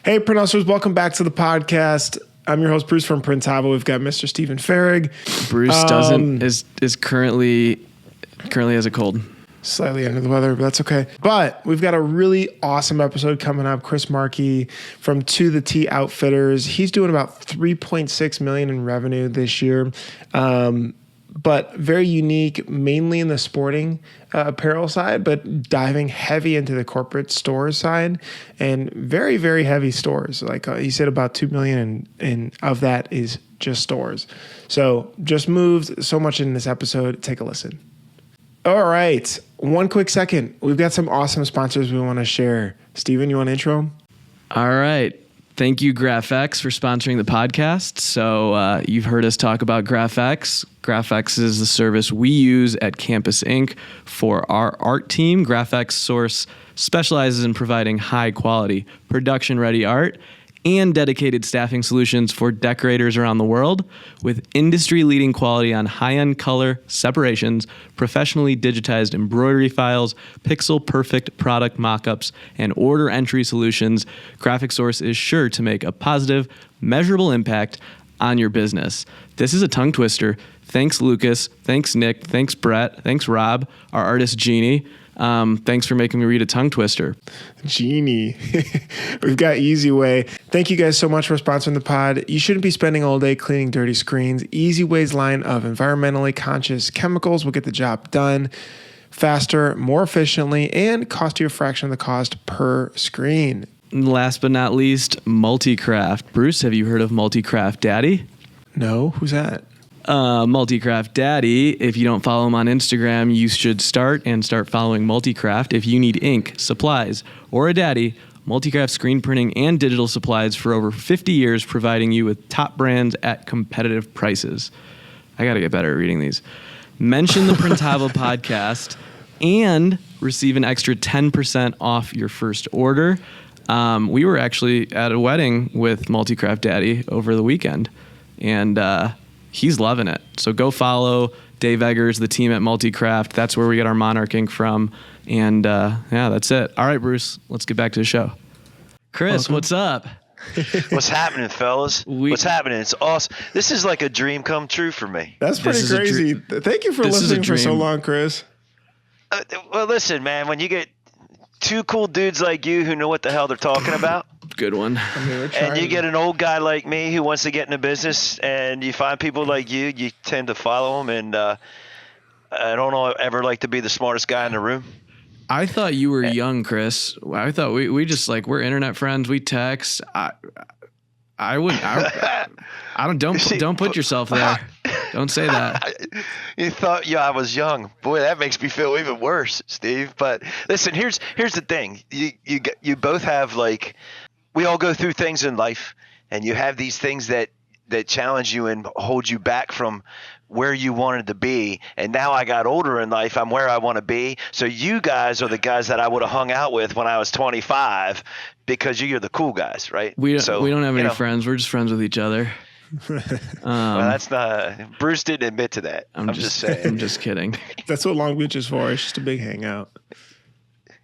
Hey, Print Hustlers, welcome back to the podcast. I'm your host, Bruce from Printavo. We've got Mr. Stephen Farrig. Bruce is currently has a cold. Slightly under the weather, but that's okay. But we've got a really awesome episode coming up. Chris Markee from To The T Outfitters. He's doing about $3.6 million in revenue this year. But very unique, mainly in the sporting apparel side, but diving heavy into the corporate store side and very, very heavy stores. Like he said, about $2 million and of that is just stores. So just moved so much in this episode. Take a listen. All right. One quick second. We've got some awesome sponsors we want to share. Steven, you want to intro them? All right. Thank you, GraphX, for sponsoring the podcast. So you've heard us talk about GraphX. GraphX is the service we use at Campus Inc. for our art team. GraphX Source specializes in providing high-quality, production-ready art and dedicated staffing solutions for decorators around the world with industry-leading quality on high-end color separations, professionally digitized embroidery files, pixel-perfect product mock-ups, and order entry solutions. Graphic Source is sure to make a positive, measurable impact on your business. This is a tongue twister. Thanks, Lucas. Thanks, Nick. Thanks, Brett. Thanks, Rob, our artist, Jeannie. Thanks for making me read a tongue twister. Jeannie. We've got Easy Way. Thank you guys so much for sponsoring the pod. You shouldn't be spending all day cleaning dirty screens. Easy Way's line of environmentally conscious chemicals will get the job done faster, more efficiently, and cost you a fraction of the cost per screen. Last but not least, Multicraft. Bruce, have you heard of Multicraft Daddy? No, who's that? Multicraft Daddy. If you don't follow him on Instagram, you should start following Multicraft. If you need ink, supplies, or a daddy, Multicraft screen printing and digital supplies for over 50 years, providing you with top brands at competitive prices. I got to get better at reading these. Mention the Printavo podcast and receive an extra 10% off your first order. We were actually at a wedding with Multicraft Daddy over the weekend, and he's loving it. So go follow Dave Eggers, the team at Multicraft. That's where we get our Monarch ink from. And yeah, that's it. All right, Bruce, let's get back to the show. Chris, what's up? What's happening, fellas? What's happening? It's awesome. This is like a dream come true for me. That's pretty crazy. Thank you for listening for so long, Chris. Well, listen, man, when you get two cool dudes like you who know what the hell they're talking about. Good one. And you get an old guy like me who wants to get into business, and you find people like you tend to follow them. And I don't know, ever like to be the smartest guy in the room. I thought you were young, Chris. I thought we just like, we're internet friends. We text. Don't put yourself there. Don't say that. You thought, I was young. Boy, that makes me feel even worse, Steve. But listen, here's the thing. You both have, like, we all go through things in life, and you have these things that challenge you and hold you back from where you wanted to be. And now I got older in life. I'm where I want to be. So you guys are the guys that I would have hung out with when I was 25 because you're the cool guys, right? We don't have any friends. We're just friends with each other. Well, that's not. Bruce didn't admit to that. I'm just saying. I'm just kidding. That's what Long Beach is for. It's just a big hangout.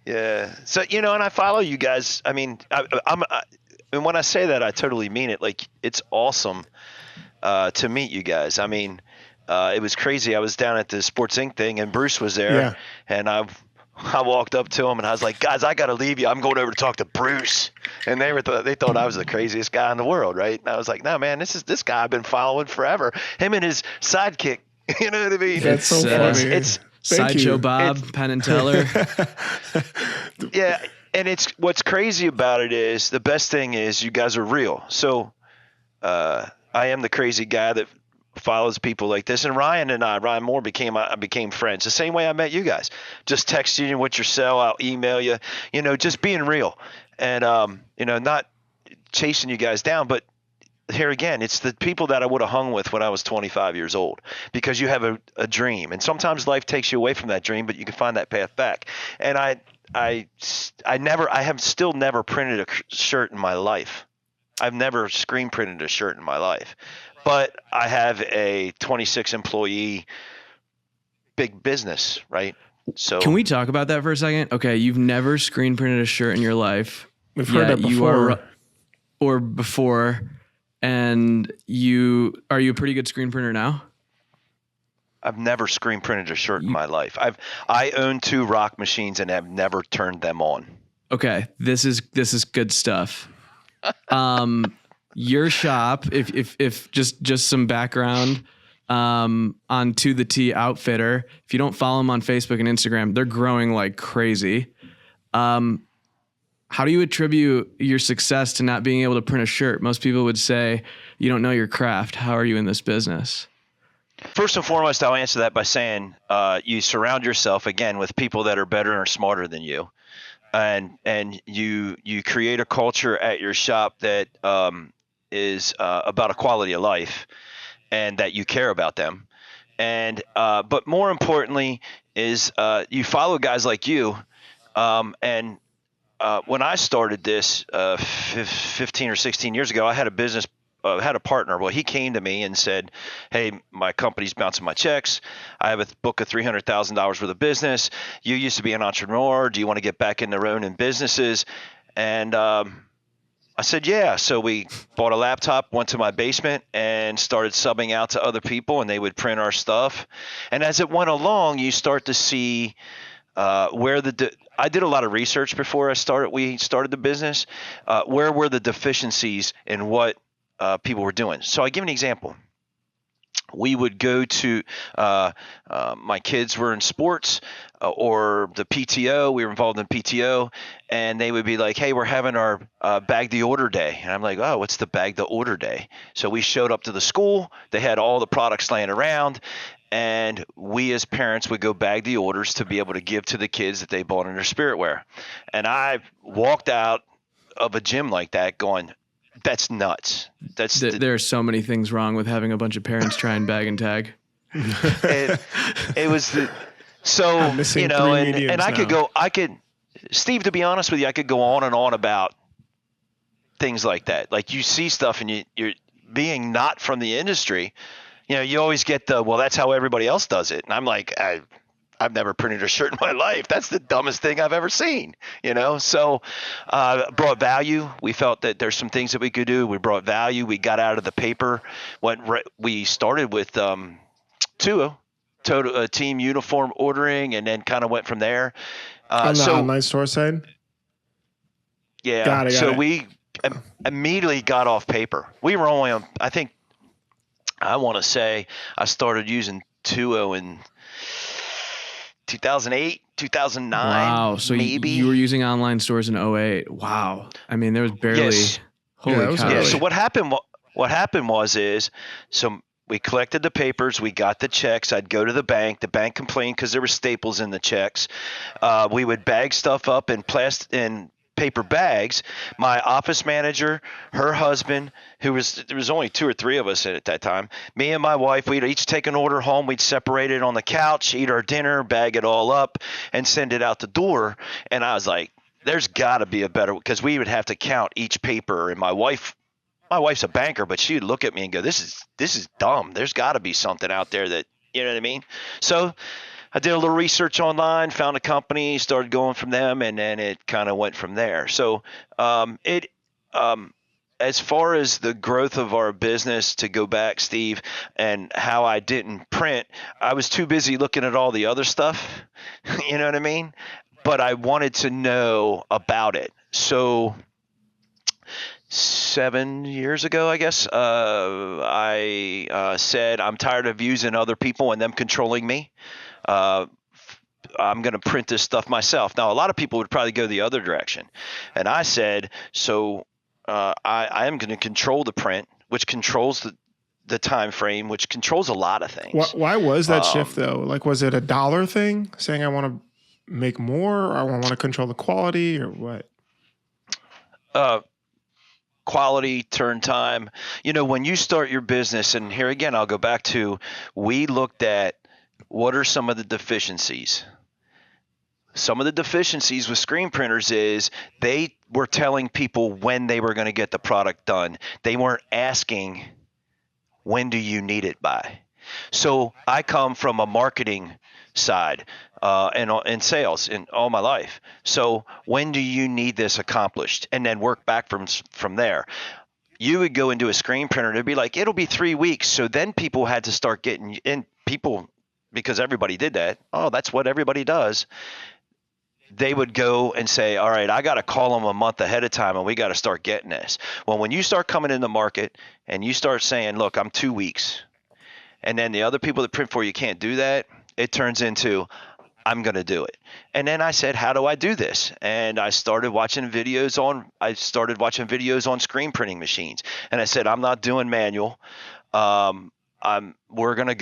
Yeah. So and I follow you guys. I mean, and when I say that, I totally mean it. Like, it's awesome to meet you guys. I mean, it was crazy. I was down at the Sports Inc. thing, and Bruce was there, and I walked up to him, and I was like, guys, I got to leave you. I'm going over to talk to Bruce. And they thought I was the craziest guy in the world, right? And I was like, no, man, this guy I've been following forever. Him and his sidekick. You know what I mean? That's so funny. It's Sideshow Bob, Penn and Teller. Yeah, and what's crazy about it is the best thing is you guys are real. So I am the crazy guy that follows people like this, and Ryan Moore became friends the same way I met you guys. Just texting you what you sell, I'll email you, just being real, and not chasing you guys down. But here again, it's the people that I would have hung with when I was 25 years old, because you have a dream, and sometimes life takes you away from that dream, but you can find that path back. And I have still never printed a shirt in my life. I've never screen printed a shirt in my life. But I have a 26 employee big business, right? So can we talk about that for a second? Okay, you've never screen printed a shirt in your life. We've heard that before. or before, and are you a pretty good screen printer now? I've never screen printed a shirt in my life. I own 2 rock machines and have never turned them on. Okay, this is good stuff. Your shop, if just some background on To the T Outfitter. If you don't follow them on Facebook and Instagram, they're growing like crazy. How do you attribute your success to not being able to print a shirt? Most people would say you don't know your craft. How are you in this business? First and foremost, I'll answer that by saying you surround yourself, again, with people that are better or smarter than you. And you create a culture at your shop that is about a quality of life and that you care about them. And but more importantly is you follow guys like you. And when I started this 15 or 16 years ago, I had a business had a partner. Well, he came to me and said, "Hey, my company's bouncing my checks. I have a book of $300,000 worth of business. You used to be an entrepreneur. Do you want to get back into owning businesses?" And I said, "Yeah." So we bought a laptop, went to my basement, and started subbing out to other people, and they would print our stuff. And as it went along, you start to see where I did a lot of research before we started the business. Where were the deficiencies in what people were doing? So I give an example. We would go to my kids were in sports or the PTO. We were involved in PTO, and they would be like, "Hey, we're having our bag the order day." And I'm like, "Oh, what's the bag the order day?" So we showed up to the school. They had all the products laying around, and we as parents would go bag the orders to be able to give to the kids that they bought in their spirit wear. And I walked out of a gym like that going, "That's nuts." There are so many things wrong with having a bunch of parents try and bag and tag. It was and I could, Steve, to be honest with you, I could go on and on about things like that. Like, you see stuff and you're being not from the industry, you always get well, that's how everybody else does it. And I'm like, I've never printed a shirt in my life. That's the dumbest thing I've ever seen, So brought value. We felt that there's some things that we could do. We brought value. We got out of the paper. We started with total team uniform ordering, and then kind of went from there. On the online store side? Yeah. Got it. We immediately got off paper. We were only on, I want to say I started using Tuo in 2008, 2009. Wow. So maybe. You were using online stores in 2008. Wow. I mean, there was barely. Yes. Holy cow. Yeah. So what happened was we collected the papers. We got the checks. I'd go to the bank. The bank complained because there were staples in the checks. We would bag stuff up in paper bags. My office manager, her husband, there was only 2 or 3 of us at that time. Me and my wife, we'd each take an order home. We'd separate it on the couch, eat our dinner, bag it all up, and send it out the door. And I was like, there's got to be a better, because we would have to count each paper. And my wife's a banker, but she'd look at me and go, this is dumb. There's got to be something out there that, you know what I mean? So I did a little research online, found a company, started going from them, and then it kind of went from there. So as far as the growth of our business, to go back, Steve, and how I didn't print, I was too busy looking at all the other stuff. You know what I mean? But I wanted to know about it. So 7 years ago, I guess, I said, I'm tired of using other people and them controlling me. I'm going to print this stuff myself. Now, a lot of people would probably go the other direction. And I said, I am going to control the print, which controls the time frame, which controls a lot of things. Why was that shift, though? Like, was it a dollar thing, saying I want to make more, or I want to control the quality, or what? Quality, turn time. When you start your business, and here again, I'll go back to, we looked at what are some of the deficiencies. Some of the deficiencies with screen printers is they were telling people when they were going to get the product done. They weren't asking, when do you need it by? So I come from a marketing side and in sales in all my life. So when do you need this accomplished? And then work back from there. You would go into a screen printer and it'd be like, it'll be 3 weeks. So then people had to start getting in, people, because everybody did that. Oh, that's what everybody does. They would go and say, all right, I got to call them a month ahead of time and we got to start getting this. Well, when you start coming in the market and you start saying, look, I'm 2 weeks, and then the other people that print for you can't do that, it turns into, I'm going to do it. And then I said, how do I do this? And I started watching videos on screen printing machines. And I said, I'm not doing manual. We're going to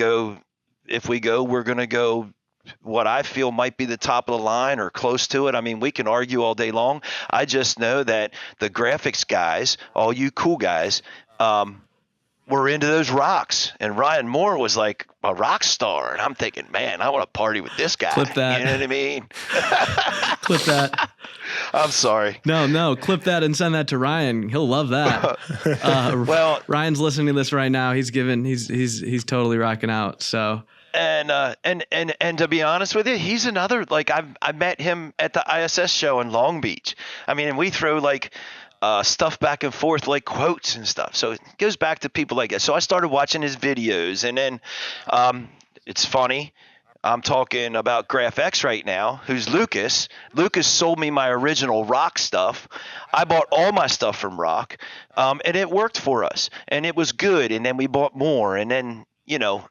go what I feel might be the top of the line or close to it. I mean, we can argue all day long. I just know that the graphics guys, all you cool guys, were into those rocks, and Ryan Moore was like a rock star, and I'm thinking, man, I want to party with this guy. Clip that. You know what I mean? Clip that. I'm sorry. No, clip that and send that to Ryan. He'll love that. Well, Ryan's listening to this right now. He's totally rocking out. So. And to be honest with you, he's another, like, I met him at the ISS show in Long Beach. I mean, and we throw like stuff back and forth, like quotes and stuff. So it goes back to people like that. So I started watching his videos, and then it's funny. I'm talking about GraphX right now, who's Lucas. Lucas sold me my original Rock stuff. I bought all my stuff from Rock, and it worked for us, and it was good. And then we bought more, and then, you know,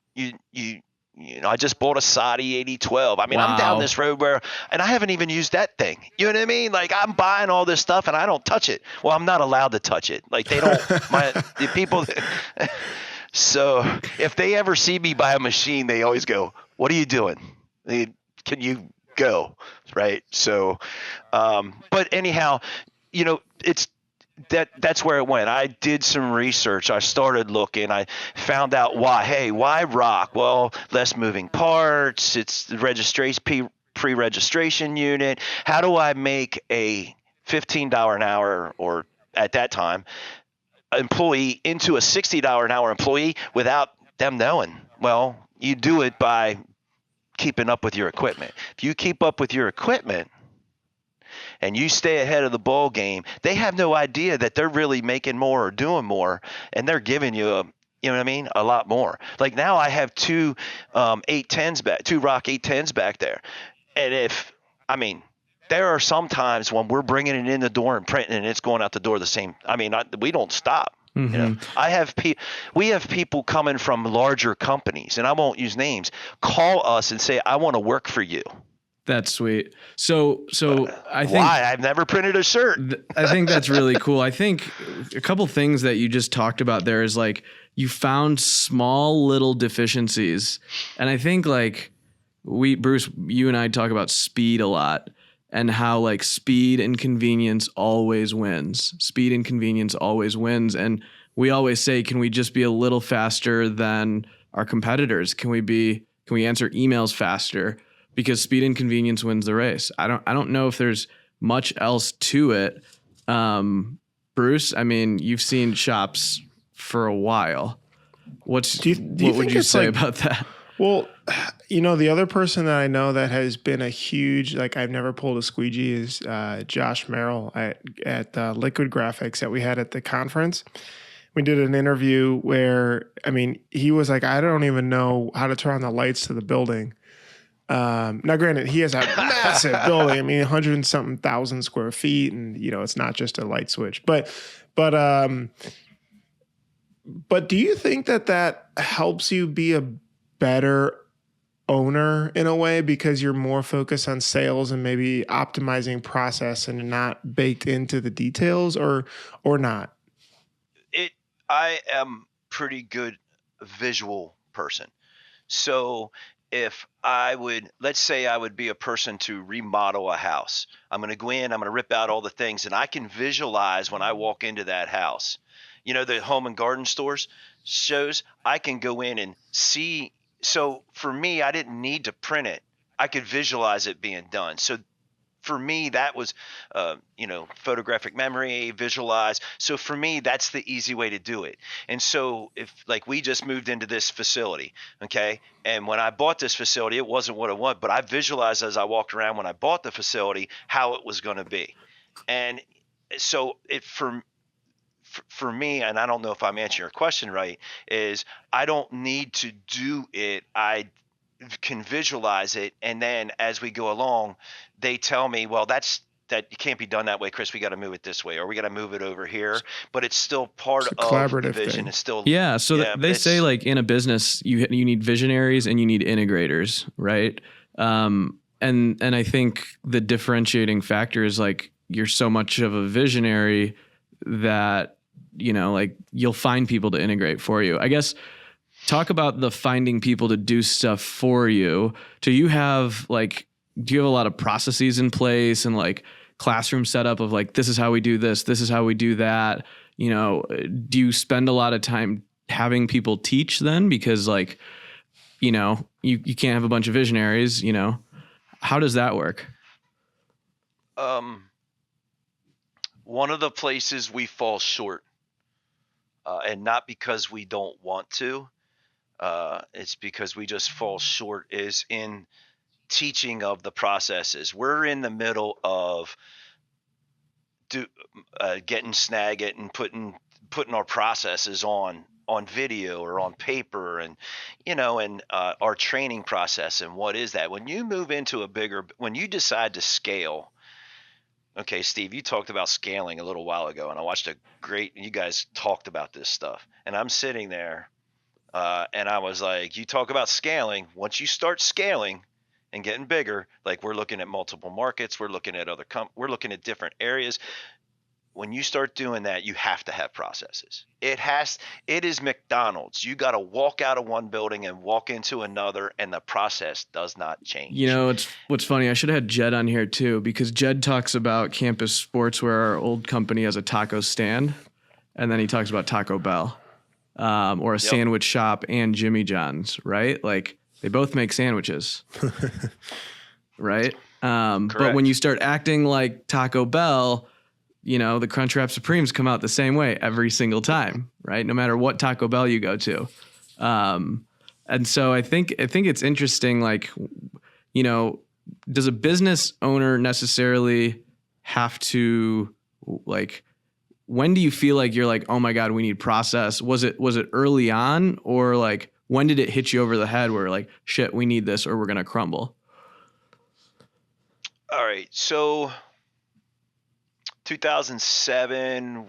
I just bought a Saudi 8012. I mean, Wow. I'm down this road and I haven't even used that thing. You know what I mean? Like, I'm buying all this stuff and I don't touch it. Well, I'm not allowed to touch it. Like, they don't, the people. So if they ever see me buy a machine, they always go, what are you doing? Can you go? Right. So, but anyhow, you know, that's where it went. I did some research. I started looking. I found out why Rock? Well, less moving parts. It's the registration pre-registration unit. How do I make a $15 an hour, or at that time, employee into a $60 an hour employee without them knowing? Well, you do it by keeping up with your equipment. If you keep up with your equipment and you stay ahead of the ball game, they have no idea that they're really making more or doing more, and they're giving you you know what I mean, a lot more. Like, now I have two Rock 810s back there, and there are some times when we're bringing it in the door and printing, and it's going out the door the same. I mean, we don't stop. Mm-hmm. You know, we have people coming from larger companies, and I won't use names, call us and say, I want to work for you. That's sweet. So I think why? I've never printed a shirt. I think that's really cool. I think a couple things that you just talked about there is, like, you found small little deficiencies. And I think, like, Bruce, you and I talk about speed a lot, and how, like, speed and convenience always wins. Speed and convenience always wins. And we always say, can we just be a little faster than our competitors? Can we answer emails faster? Because speed and convenience wins the race. I don't know if there's much else to it. Bruce, I mean, you've seen shops for a while. What would you say about that? Well, you know, the other person that I know that has been a huge, like, I've never pulled a squeegee is Josh Merrill at Liquid Graphics that we had at the conference. We did an interview where, I mean, he was like, I don't even know how to turn on the lights to the building. Now, granted, he has a massive building. I mean, 100 and something thousand square feet, and, you know, it's not just a light switch. But do you think that helps you be a better owner in a way, because you're more focused on sales and maybe optimizing process and not baked into the details, or not? I am pretty good visual person. So if let's say I would be a person to remodel a house, I'm going to go in, I'm going to rip out all the things, and I can visualize when I walk into that house. You know, the home and garden stores shows, I can go in and see. So for me, I didn't need to print it. I could visualize it being done. So for me, that was, photographic memory, visualize. So for me, that's the easy way to do it. And so if like we just moved into this facility, okay, and when I bought this facility, it wasn't what I want, but I visualized as I walked around when I bought the facility how it was going to be, and so for me, and I don't know if I'm answering your question right, is I don't need to do it. I can visualize it, and then as we go along, they tell me, well, that it can't be done that way, Chris. We got to move it this way, or we got to move it over here. But it's still part It's a of the collaborative vision. thing. It's still They say like in a business you need visionaries and you need integrators, right? And I think the differentiating factor is like you're so much of a visionary that like you'll find people to integrate for you. I guess talk about the finding people to do stuff for you. Do you have a lot of processes in place and like classroom setup of like, this is how we do this is how we do that? Do you spend a lot of time having people teach then? Because like, you can't have a bunch of visionaries, how does that work? One of the places we fall short, and not because we don't want to, it's because we just fall short, is in teaching of the processes. We're in the middle of getting Snagit and putting our processes on video or on paper, and our training process. And what is that? When you move into when you decide to scale. Okay, Steve, you talked about scaling a little while ago, and I watched you guys talked about this stuff, and I'm sitting there, and I was like, you talk about scaling. Once you start scaling and getting bigger, like we're looking at multiple markets, we're looking at we're looking at different areas. When you start doing that, you have to have processes. It is McDonald's. You got to walk out of one building and walk into another, and the process does not change. It's what's funny. I should have had Jed on here too, because Jed talks about campus sports, where our old company has a taco stand, and then he talks about Taco Bell, or a sandwich shop and Jimmy John's, right? Like they both make sandwiches, right? But when you start acting like Taco Bell, the Crunchwrap Supremes come out the same way every single time, right? No matter what Taco Bell you go to. And so I think it's interesting, like, does a business owner necessarily have to, like, when do you feel like you're like, oh my God, we need process? Was it early on, or like, when did it hit you over the head where like, shit, we need this or we're going to crumble? All right. So 2007,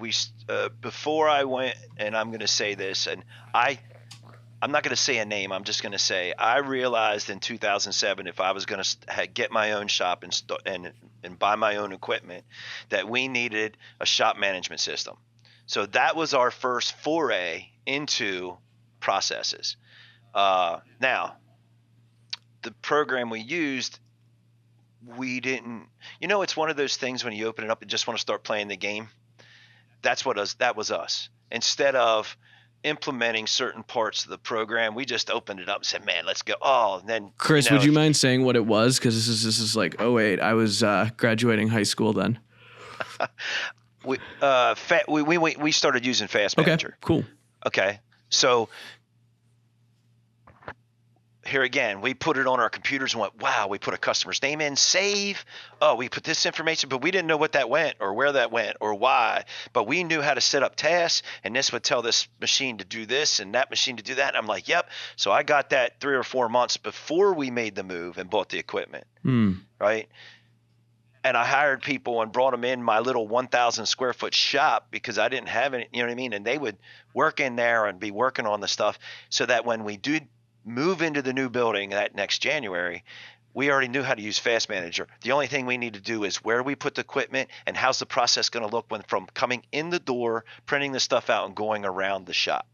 before I went, and I'm going to say this, and I'm not going to say a name. I'm just going to say I realized in 2007, if I was going to get my own shop and buy my own equipment, that we needed a shop management system. So that was our first foray into processes. Now, the program we used, we didn't. It's one of those things when you open it up and just want to start playing the game. That was us. Instead of implementing certain parts of the program, we just opened it up and said, man, let's go. Oh, and then Chris, would you mind saying what it was? Because this is like 2008. I was graduating high school then. We started using Fast Manager. Okay, cool. Okay, so here again, we put it on our computers and went, wow, we put a customer's name in, save. Oh, we put this information, but we didn't know what that went or where that went or why. But we knew how to set up tasks, and this would tell this machine to do this and that machine to do that. And I'm like, yep. So I got that 3 or 4 months before we made the move and bought the equipment, right? And I hired people and brought them in my little 1,000 square foot shop because I didn't have any, you know what I mean? And they would work in there and be working on the stuff so that when we did move into the new building that next January, we already knew how to use Fast Manager. The only thing we need to do is where we put the equipment and how's the process going to look from coming in the door, printing the stuff out, and going around the shop.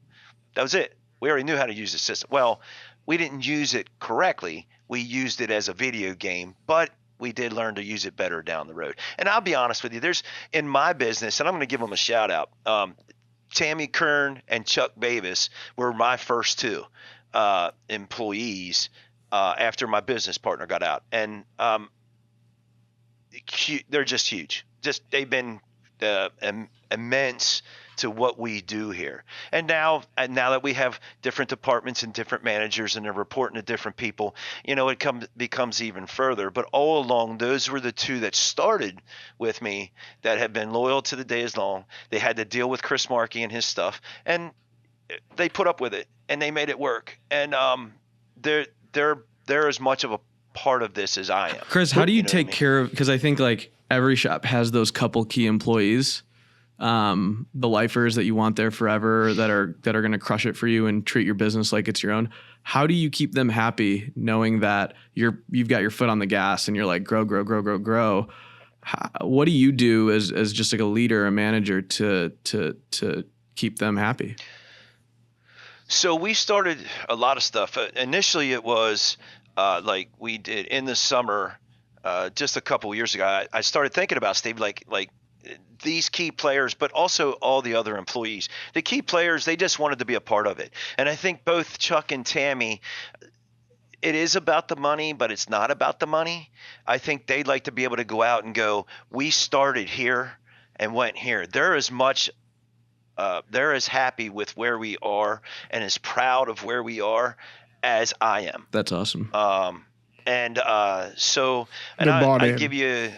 That was it. We already knew how to use the system. Well, we didn't use it correctly. We used it as a video game, but we did learn to use it better down the road. And I'll be honest with you, there's in my business, and I'm going to give them a shout out. Tammy Kern and Chuck Bavis were my first two employees after my business partner got out. And they're just huge. They've been immense to what we do here. And now that we have different departments and different managers and they're reporting to different people, it becomes even further. But all along, those were the two that started with me that have been loyal to the day as long. They had to deal with Chris Markee and his stuff, and they put up with it and they made it work. And they're as much of a part of this as I am. Chris, how do you take care of, because I think like every shop has those couple key employees, the lifers that you want there forever, that are going to crush it for you and treat your business like it's your own. How do you keep them happy knowing that you've got your foot on the gas and you're like, grow? What do you do as just like a leader, a manager to keep them happy? So we started a lot of stuff. Initially it was like we did in the summer, just a couple of years ago, I started thinking about, Steve, like these key players, but also all the other employees. The key players, they just wanted to be a part of it. And I think both Chuck and Tammy, it is about the money, but it's not about the money. I think they'd like to be able to go out and go, we started here and went here. They're as happy with where we are and as proud of where we are as I am. That's awesome. I give you,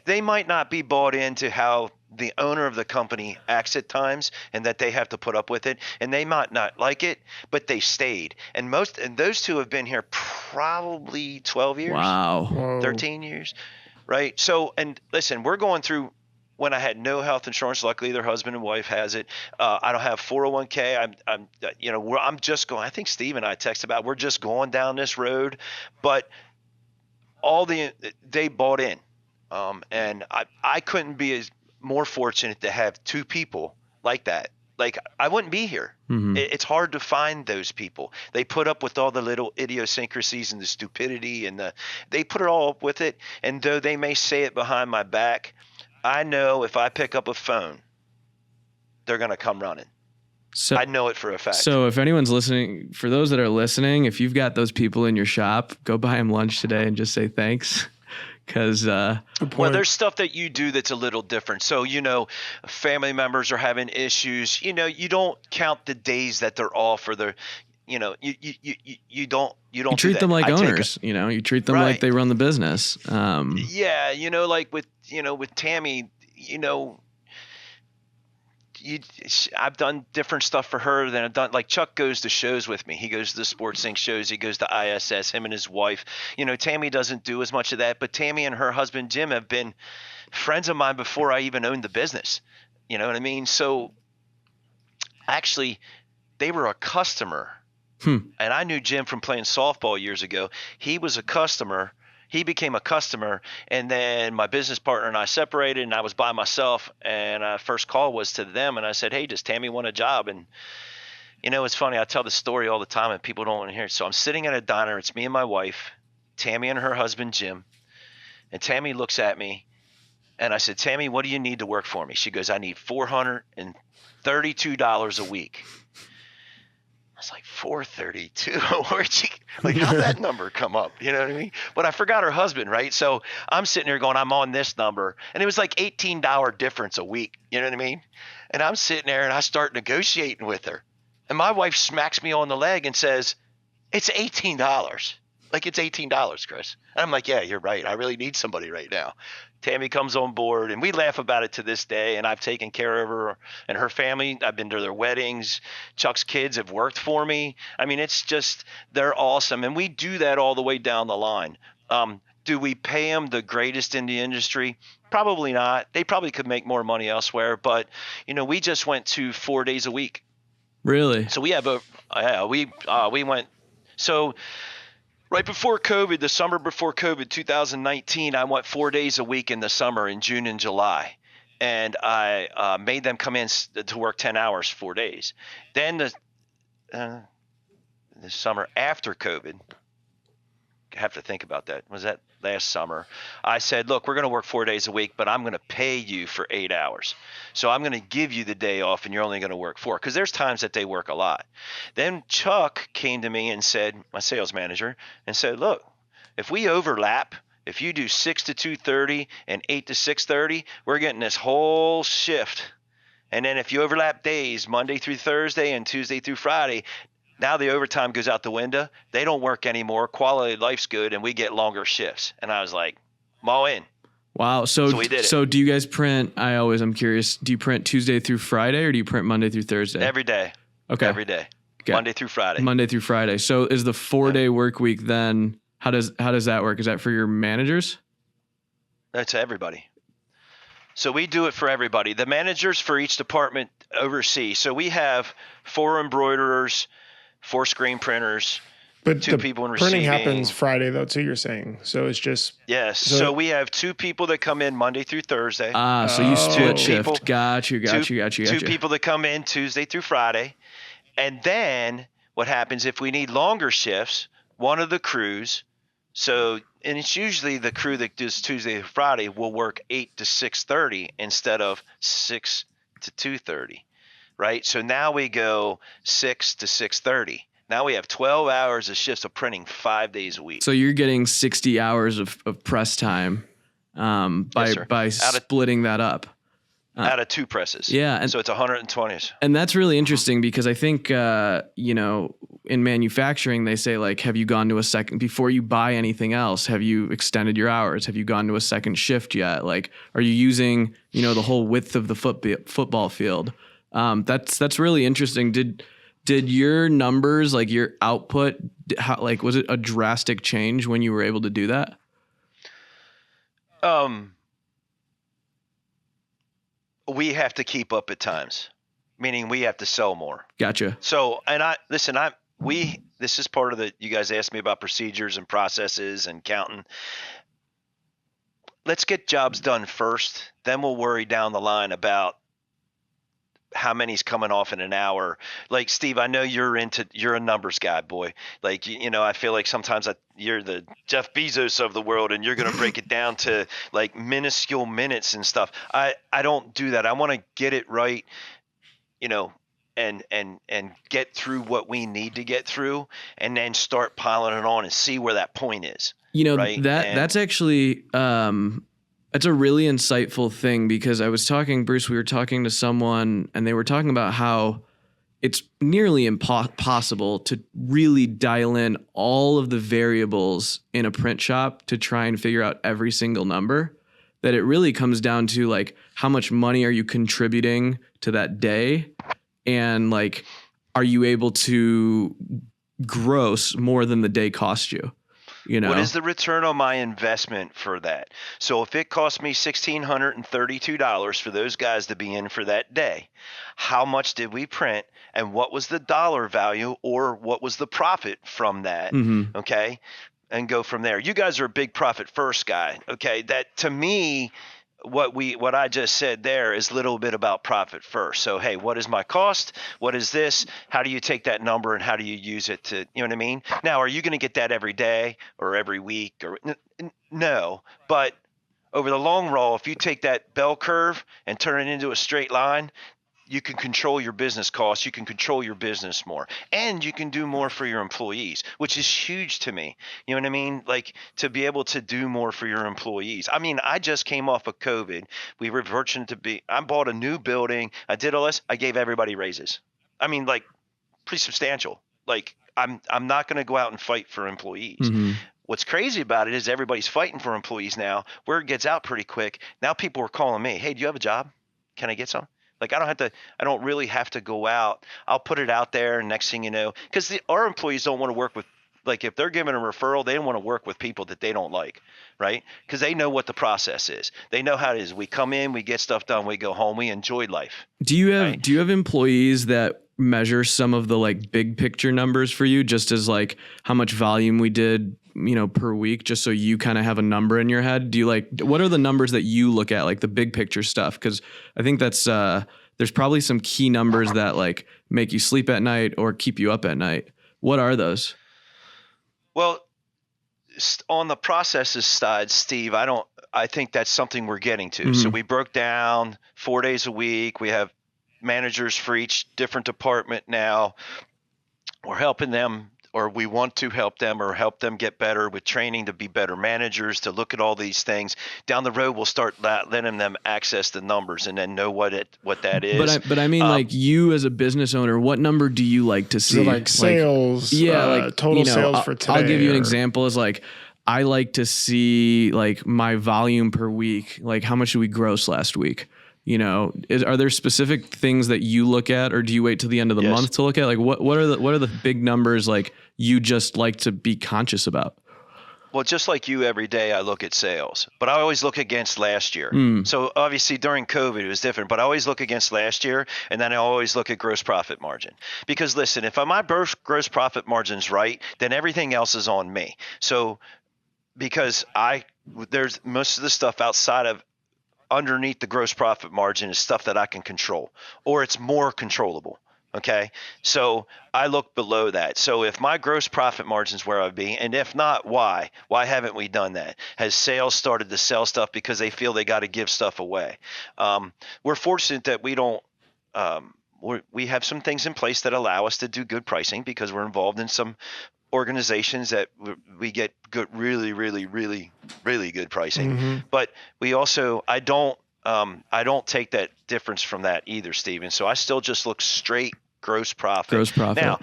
they might not be bought into how the owner of the company acts at times and that they have to put up with it, and they might not like it, but they stayed. And those two have been here probably 12 years. Wow. 13 years. Right. So, and listen, we're going through, when I had no health insurance, luckily their husband and wife has it. I don't have 401k. I'm just going, I think Steve and I text about, we're just going down this road, but they bought in. And I couldn't be more fortunate to have two people like that. Like, I wouldn't be here. Mm-hmm. It's hard to find those people. They put up with all the little idiosyncrasies and the stupidity, and they put it all up with it. And though they may say it behind my back, I know if I pick up a phone, they're going to come running. So I know it for a fact. So if anyone's listening, for those that are listening, if you've got those people in your shop, go buy them lunch today and just say thanks. Because there's stuff that you do that's a little different. So, family members are having issues. You don't count the days that they're off, or you don't treat them like owners. You treat them like they run the business. Like with Tammy, I've done different stuff for her than I've done. Like, Chuck goes to shows with me. He goes to the Sports Inc. shows. He goes to ISS, him and his wife. Tammy doesn't do as much of that, but Tammy and her husband, Jim, have been friends of mine before I even owned the business. You know what I mean? So actually, they were a customer. And I knew Jim from playing softball years ago. He was a customer. He became a customer, and then my business partner and I separated, and I was by myself, and first call was to them, and I said, hey, does Tammy want a job? And, it's funny. I tell the story all the time, and people don't want to hear it. So I'm sitting at a diner. It's me and my wife, Tammy and her husband, Jim, and Tammy looks at me, and I said, Tammy, what do you need to work for me? She goes, I need $432 a week. I was like, 432? Where'd she, how'd that number come up? You know what I mean? But I forgot her husband, right? So I'm sitting there going, I'm on this number. And it was like $18 difference a week. You know what I mean? And I'm sitting there and I start negotiating with her. And my wife smacks me on the leg and says, it's $18. Like, it's $18, Chris. And I'm like, yeah, you're right. I really need somebody right now. Tammy comes on board, and we laugh about it to this day, and I've taken care of her and her family. I've been to their weddings. Chuck's kids have worked for me. I mean, it's just, they're awesome, and we do that all the way down the line. Do we pay them the greatest in the industry? Probably not. They probably could make more money elsewhere, but, we just went to 4 days a week. Really? So we have we went – so – right before COVID, the summer before COVID, 2019, I went 4 days a week in the summer in June and July. And I made them come in to work 10 hours, 4 days. Then the summer after COVID, I have to think about that. Was that last summer? I said, look, we're going to work 4 days a week, but I'm going to pay you for 8 hours. So I'm going to give you the day off, and you're only going to work 4, because there's times that they work a lot. Then Chuck came to me and said, my sales manager, and said, look, if we overlap if you do 6 to 2:30 and 8 to 6:30, we're getting this whole shift. And then if you overlap days, Monday through Thursday and Tuesday through Friday, now the overtime goes out the window. They don't work anymore. Quality of life's good, and we get longer shifts. And I was like, I'm all in. Wow. So we did it. So do you guys print? I'm curious. Do you print Tuesday through Friday, or do you print Monday through Thursday? Every day. Okay. Every day. Okay. Monday through Friday. Monday through Friday. So is the 4-day work week then? How does that work? Is that for your managers? That's everybody. So we do it for everybody. The managers for each department oversee. So we have 4 embroiderers, 4 screen printers, But 2 the people in printing receiving. happens Friday though, too. You're saying so it's just Yes. So we have 2 people that come in Monday through Thursday. So you split Two shift. people- Got you. 2 people that come in Tuesday through Friday. And then what happens if we need longer shifts, one of the crews, and it's usually the crew that does Tuesday to Friday will work 8 to 6:30 instead of 6 to 2:30, right? So now we go 6 to 6:30. Now we have 12 hours of shifts of printing 5 days a week. So you're getting 60 hours of press time by splitting that up. Out of 2 presses. Yeah. And so it's 120s. And that's really interesting because I think, in manufacturing, they say, like, have you gone to a second, before you buy anything else, have you extended your hours? Have you gone to a second shift yet? Like, are you using, the whole width of the football field? That's really interesting. Did your numbers, like your output, was it a drastic change when you were able to do that? We have to keep up at times, meaning we have to sell more. Gotcha. So, this is part of you guys asked me about procedures and processes and counting. Let's get jobs done first. Then we'll worry down the line about how many's coming off in an hour. Like, Steve, I know you're a numbers guy, boy. Like, I feel like sometimes you're the Jeff Bezos of the world, and you're going to break it down to like minuscule minutes and stuff. I don't do that. I want to get it right, and get through what we need to get through, and then start piling it on and see where that point is. Right? That's actually, that's a really insightful thing, because we were talking to someone and they were talking about how it's nearly impossible to really dial in all of the variables in a print shop to try and figure out every single number, that it really comes down to like, how much money are you contributing to that day? And like, are you able to gross more than the day cost you? What is the return on my investment for that? So if it cost me $1,632 for those guys to be in for that day, how much did we print, and what was the dollar value, or what was the profit from that? Mm-hmm. Okay. And go from there. You guys are a big profit first guy. Okay. That, to me, what I just said there is a little bit about profit first. So, hey, what is my cost? What is this? How do you take that number and how do you use it to, you know what I mean? Now, are you going to get that every day or every week? Or no, but over the long haul, if you take that bell curve and turn it into a straight line, you can control your business costs. You can control your business more, and you can do more for your employees, which is huge to me. You know what I mean? Like, to be able to do more for your employees. I mean, I just came off of COVID. We were fortunate I bought a new building. I did all this. I gave everybody raises. I mean, like, pretty substantial. Like, I'm not going to go out and fight for employees. Mm-hmm. What's crazy about it is everybody's fighting for employees now. Word gets out pretty quick. Now people are calling me. Hey, do you have a job? Can I get some? Like, I don't really have to go out. I'll put it out there, and next thing you know, because our employees don't want to work with, like, if they're giving a referral, they don't want to work with people that they don't like, right? Because they know what the process is. They know how it is. We come in, we get stuff done, we go home, we enjoy life. Do you have employees that measure some of the like big picture numbers for you, just as like how much volume we did, per week, just so you kind of have a number in your head? Do you what are the numbers that you look at, like the big picture stuff? Because I think that's there's probably some key numbers that like make you sleep at night or keep you up at night. What are those? Well, on the processes side, Steve, I think that's something we're getting to. Mm-hmm. So we broke down 4 days a week. We have managers for each different department now. We're helping them or we want to help them or help them get better with training to be better managers, to look at all these things. Down the road, we'll start letting them access the numbers and then know what that is. But I mean, like, you as a business owner, what number do you like to see? So like sales, total sales for today. I'll give you an or- example. Is like, I like to see like my volume per week. Like, how much did we gross last week? You know, are there specific things that you look at, or do you wait till the end of the month to look at? Like, what are the big numbers like you just like to be conscious about? Well, just like you, every day I look at sales, but I always look against last year. So obviously during COVID it was different, but I always look against last year, and then I always look at gross profit margin. Because listen, if my gross profit margin's right, then everything else is on me. So because there's most of the stuff outside of underneath the gross profit margin is stuff that I can control, or it's more controllable. Okay. So I look below that. So if my gross profit margin's where I'd be, and if not, why? Why haven't we done that? Has sales started to sell stuff because they feel they got to give stuff away? We're fortunate that we don't, we have some things in place that allow us to do good pricing because we're involved in some organizations that we get good, really, really, really, really good pricing. But we also, I don't take that difference from that either, Steven. So I still just look straight gross profit. Now,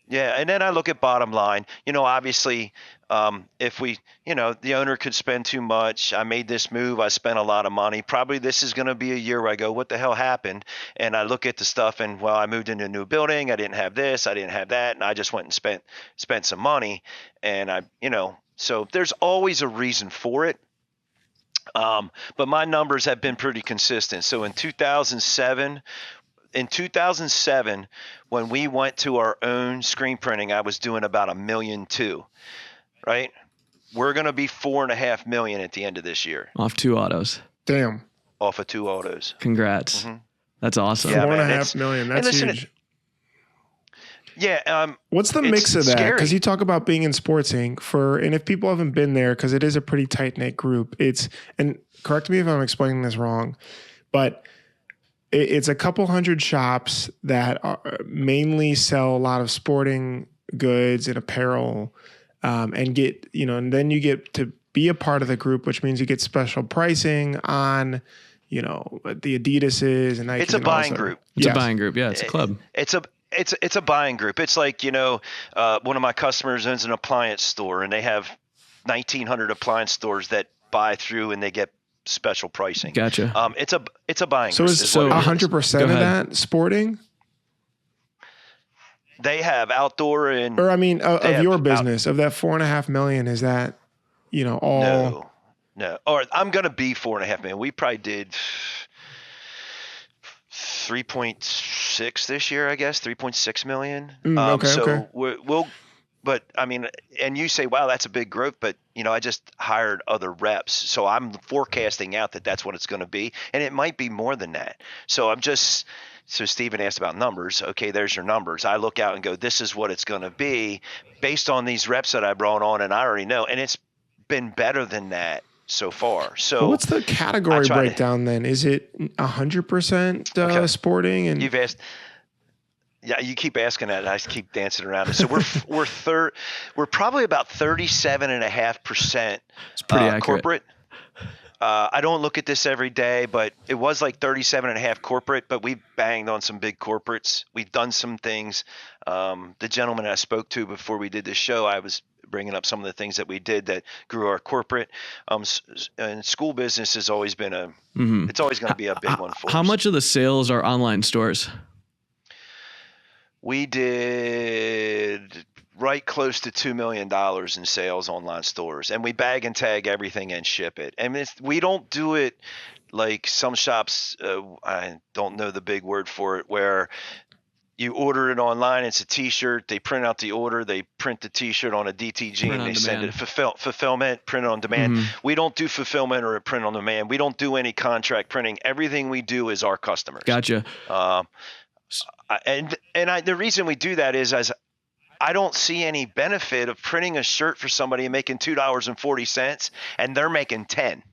yeah, and then I look at bottom line. You know, obviously, if the owner could spend too much. I made this move. I spent a lot of money. Probably this is going to be a year where I go, what the hell happened? And I look at the stuff and, well, I moved into a new building. I didn't have this. I didn't have that. And I just went and spent some money. And so there's always a reason for it. But my numbers have been pretty consistent. So in 2007, when we went to our own screen printing, I was doing about $1.2 million, right? We're going to be $4.5 million at the end of this year. Off 2 autos. Damn. Off of 2 autos. Congrats. That's awesome. Yeah, $4.5 million. That's huge. Yeah. What's the mix of that? Because you talk about being in Sports Inc. and if people haven't been there, because it is a pretty tight knit group. And correct me if I'm explaining this wrong, but it's a couple hundred shops that mainly sell a lot of sporting goods and apparel, and then you get to be a part of the group, which means you get special pricing on, the Adidas's and Nike. It's a buying group. It's a buying group. Yeah, it's a club. It's a buying group. It's like, one of my customers owns an appliance store, and they have 1,900 appliance stores that buy through, and they get special pricing. Gotcha. It's a buying group. So 100% of that sporting? They have outdoor and. Or of your business, of that $4.5 million, is that, all? No. Or I'm gonna be $4.5 million. We probably did 3.6 this year, I guess, 3.6 million. Okay. We'll, but and you say, wow, that's a big growth, but I just hired other reps. So I'm forecasting out that that's what it's going to be. And it might be more than that. So so Steven asked about numbers. Okay, there's your numbers. I look out and go, this is what it's going to be based on these reps that I brought on. And I already know, and it's been better than that so far. So what's the category breakdown then? Is it 100% sporting? And you've asked. Yeah, you keep asking that, and I keep dancing around it. So we're probably about 37.5% corporate. I don't look at this every day, but it was like 37.5 corporate. But we banged on some big corporates. We've done some things. The gentleman I spoke to before we did this show, I was bringing up some of the things that we did that grew our corporate. And school business has always been it's always going to be a big one for us. How much of the sales are online stores? We did right close to $2 million in sales online stores, and we bag and tag everything and ship it. And we don't do it like some shops. I don't know the big word for it, where you order it online. It's a T-shirt. They print out the order. They print the T-shirt on a DTG and they send it fulfillment, print on demand. We don't do fulfillment or a print on demand. We don't do any contract printing. Everything we do is our customers. Gotcha. The reason we do that is as I don't see any benefit of printing a shirt for somebody and making $2.40 and they're making 10.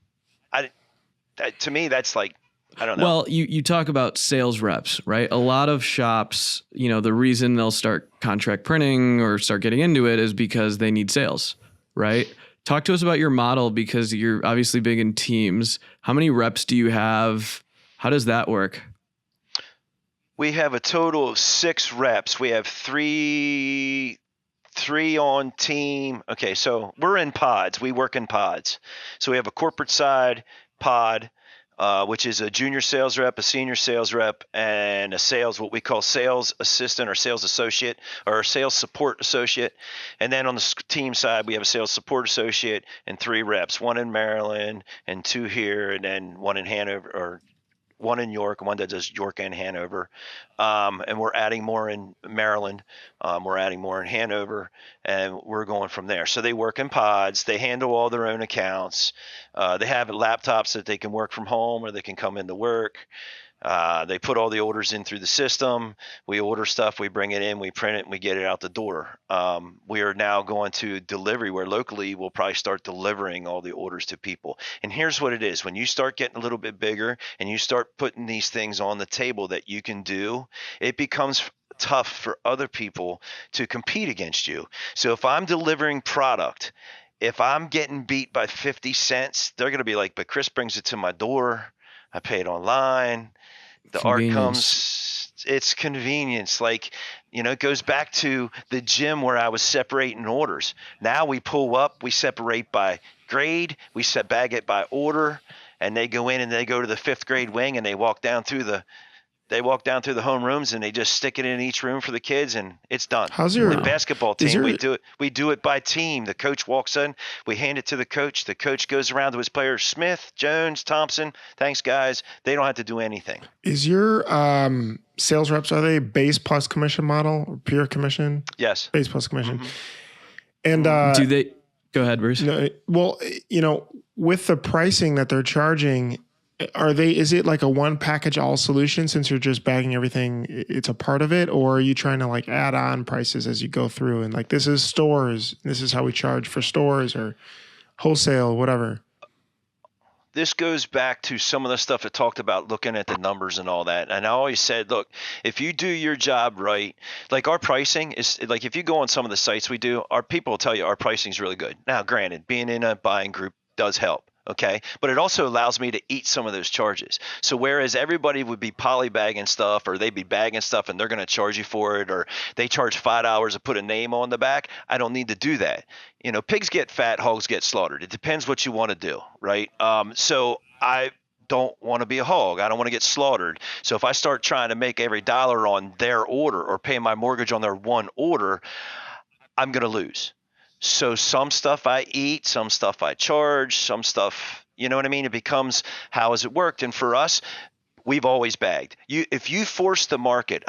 To me, that's like I don't know. Well, you talk about sales reps, right? A lot of shops, the reason they'll start contract printing or start getting into it is because they need sales, right? Talk to us about your model, because you're obviously big in teams. How many reps do you have? How does that work? We have a total of 6 reps. We have three on team. Okay, so we're in pods. We work in pods. So we have a corporate side pod, which is a junior sales rep, a senior sales rep, and what we call sales assistant or sales associate or sales support associate. And then on the team side, we have a sales support associate and 3 reps, 1 in Maryland and 2 here, and then 1 in Hanover, or 1 in York, 1 that does York and Hanover. And we're adding more in Maryland. We're adding more in Hanover, and we're going from there. So they work in pods. They handle all their own accounts. They have laptops that they can work from home or they can come into work. They put all the orders in through the system. We order stuff, we bring it in, we print it, and we get it out the door. We are now going to delivery, where locally we'll probably start delivering all the orders to people. And here's what it is. When you start getting a little bit bigger and you start putting these things on the table that you can do, it becomes tough for other people to compete against you. So if I'm delivering product, if I'm getting beat by 50 cents, they're going to be like, but Chris brings it to my door. I pay it online. The art comes, it's convenience. Like, it goes back to the gym where I was separating orders. Now we pull up, we separate by grade, we bag it by order, and they go in and they go to the 5th grade wing and they walk down through the home rooms and they just stick it in each room for the kids and it's done. How's your the basketball team? We do it by team. The coach walks in, we hand it to the coach. The coach goes around to his players, Smith, Jones, Thompson. Thanks, guys. They don't have to do anything. Is your sales reps, are they base plus commission model or pure commission? Yes. Base plus commission. Mm-hmm. And do they go ahead, Bruce? Well, with the pricing that they're charging, is it like a one package all solution, since you're just bagging everything, it's a part of it? Or are you trying to like add on prices as you go through and like, this is stores, this is how we charge for stores or wholesale, whatever? This goes back to some of the stuff I talked about, looking at the numbers and all that. And I always said, look, if you do your job right, like our pricing is like, if you go on some of the sites we do, our people will tell you our pricing is really good. Now, granted, being in a buying group does help. Okay. But it also allows me to eat some of those charges. So whereas everybody would be polybagging stuff, or they'd be bagging stuff and they're going to charge you for it, or they charge $5 to put a name on the back, I don't need to do that. Pigs get fat, hogs get slaughtered. It depends what you want to do. Right. So I don't want to be a hog. I don't want to get slaughtered. So if I start trying to make every dollar on their order or pay my mortgage on their one order, I'm going to lose. So some stuff I eat, some stuff I charge, some stuff, you know what I mean? It becomes, how has it worked? And for us, we've always bagged. If you force the market,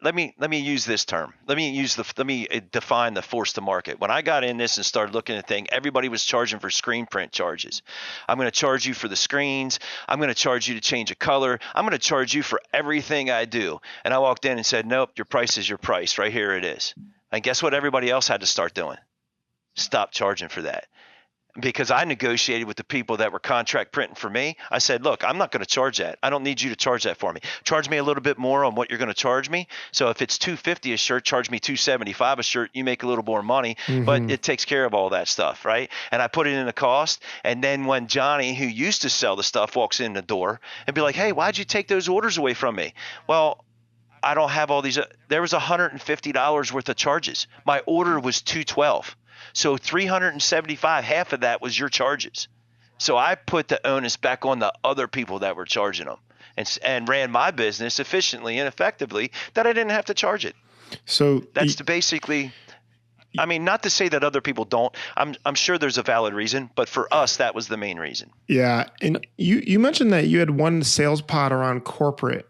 let me use this term. Let me define the force the market. When I got in this and started looking at things, everybody was charging for screen print charges. I'm going to charge you for the screens. I'm going to charge you to change a color. I'm going to charge you for everything I do. And I walked in and said, nope, your price is your price. Right here it is. And guess what everybody else had to start doing? Stop charging for that. Because I negotiated with the people that were contract printing for me. I said, look, I'm not going to charge that. I don't need you to charge that for me. Charge me a little bit more on what you're going to charge me. So if it's $250 a shirt, charge me $275 a shirt. You make a little more money, but it takes care of all that stuff, right? And I put it in the cost. And then when Johnny, who used to sell the stuff, walks in the door and be like, hey, why'd you take those orders away from me? Well, I don't have all these. There was $150 worth of charges. My order was $212. So $375, half of that was your charges. So I put the onus back on the other people that were charging them, and ran my business efficiently and effectively, that I didn't have to charge it. So that's basically, I mean, not to say that other people don't. I'm sure there's a valid reason, but for us, that was the main reason. Yeah. And you mentioned that you had one sales pod around corporate.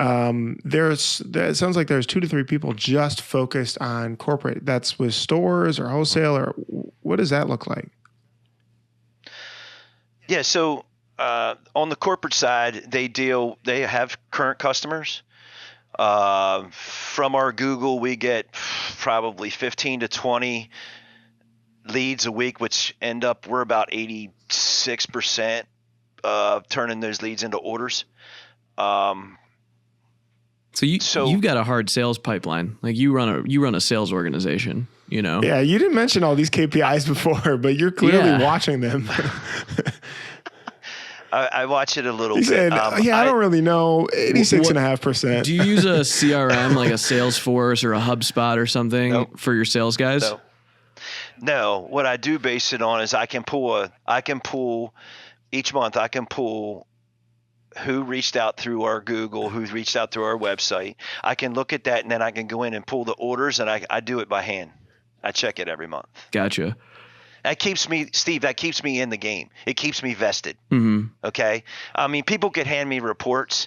It sounds like there's 2 to 3 people just focused on corporate. That's with stores or wholesale, or what does that look like? Yeah. So, on the corporate side, they have current customers. From our Google, we get probably 15 to 20 leads a week, which we're about 86% turning those leads into orders. So you've got a hard sales pipeline. Like you run a sales organization, you know? Yeah, you didn't mention all these KPIs before, but you're clearly watching them. I watch it a little He bit. said, I don't really know, 86.5%. Do you use a CRM like a Salesforce or a HubSpot or something for your sales guys? No. What I do base it on is I can pull each month. I can pull who reached out through our Google, who reached out through our website. I can look at that, and then I can go in and pull the orders, and I do it by hand. I check it every month. Gotcha. That keeps me, Steve, in the game. It keeps me vested. Mm-hmm. Okay? I mean, people could hand me reports.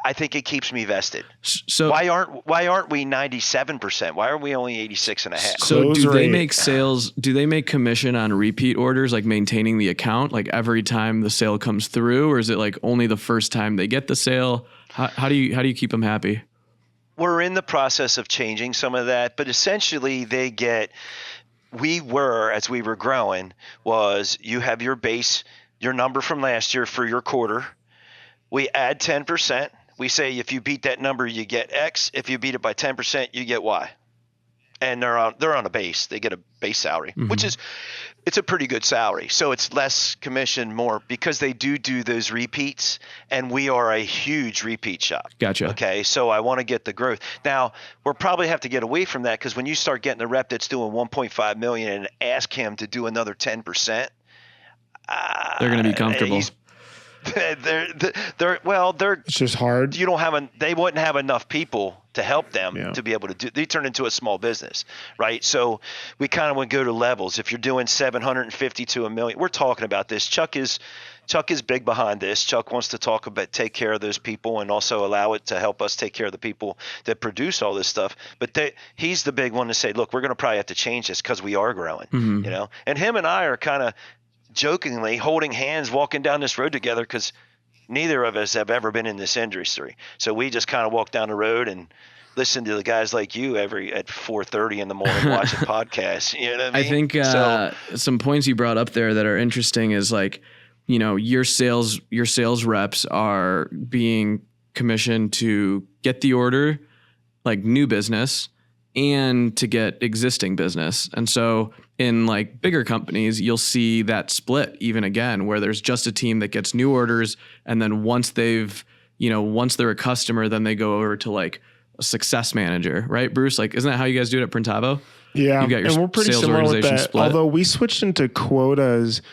I think it keeps me vested. So why aren't we 97%? Why are we only 86.5%? So do they make sales? Do they make commission on repeat orders, like maintaining the account, like every time the sale comes through, or is it like only the first time they get the sale? How do you keep them happy? We're in the process of changing some of that, but essentially as we were growing, was you have your base, your number from last year for your quarter. We add 10%. We say if you beat that number, you get X. If you beat it by 10%, you get Y. And they're on a base. They get a base salary, which is it's a pretty good salary. So it's less commission, more because they do those repeats, and we are a huge repeat shop. Gotcha. Okay, so I want to get the growth. Now we'll probably have to get away from that because when you start getting a rep that's doing 1.5 million and ask him to do another 10%, they're going to be comfortable. It's just hard. They wouldn't have enough people to help them to be able to do. They turn into a small business, right? So we kind of would go to levels. If you're doing 750 to $1 million, we're talking about this. Chuck is big behind this. Chuck wants to take care of those people and also allow it to help us take care of the people that produce all this stuff. But he's the big one to say, look, we're going to probably have to change this because we are growing, you know. And him and I are kind of jokingly holding hands walking down this road together because neither of us have ever been in this industry. So we just kind of walk down the road and listen to the guys like you at 4:30 in the morning watching podcasts. You know what I mean? I think some points you brought up there that are interesting is like, you know, your sales reps are being commissioned to get the order, like new business, and to get existing business. And so in like bigger companies, you'll see that split even again, where there's just a team that gets new orders. And then once they're a customer, then they go over to like a success manager, right, Bruce? Like, isn't that how you guys do it at Printavo? Yeah. You got your and we're pretty sales similar with organization that. split. Although we switched into quotas.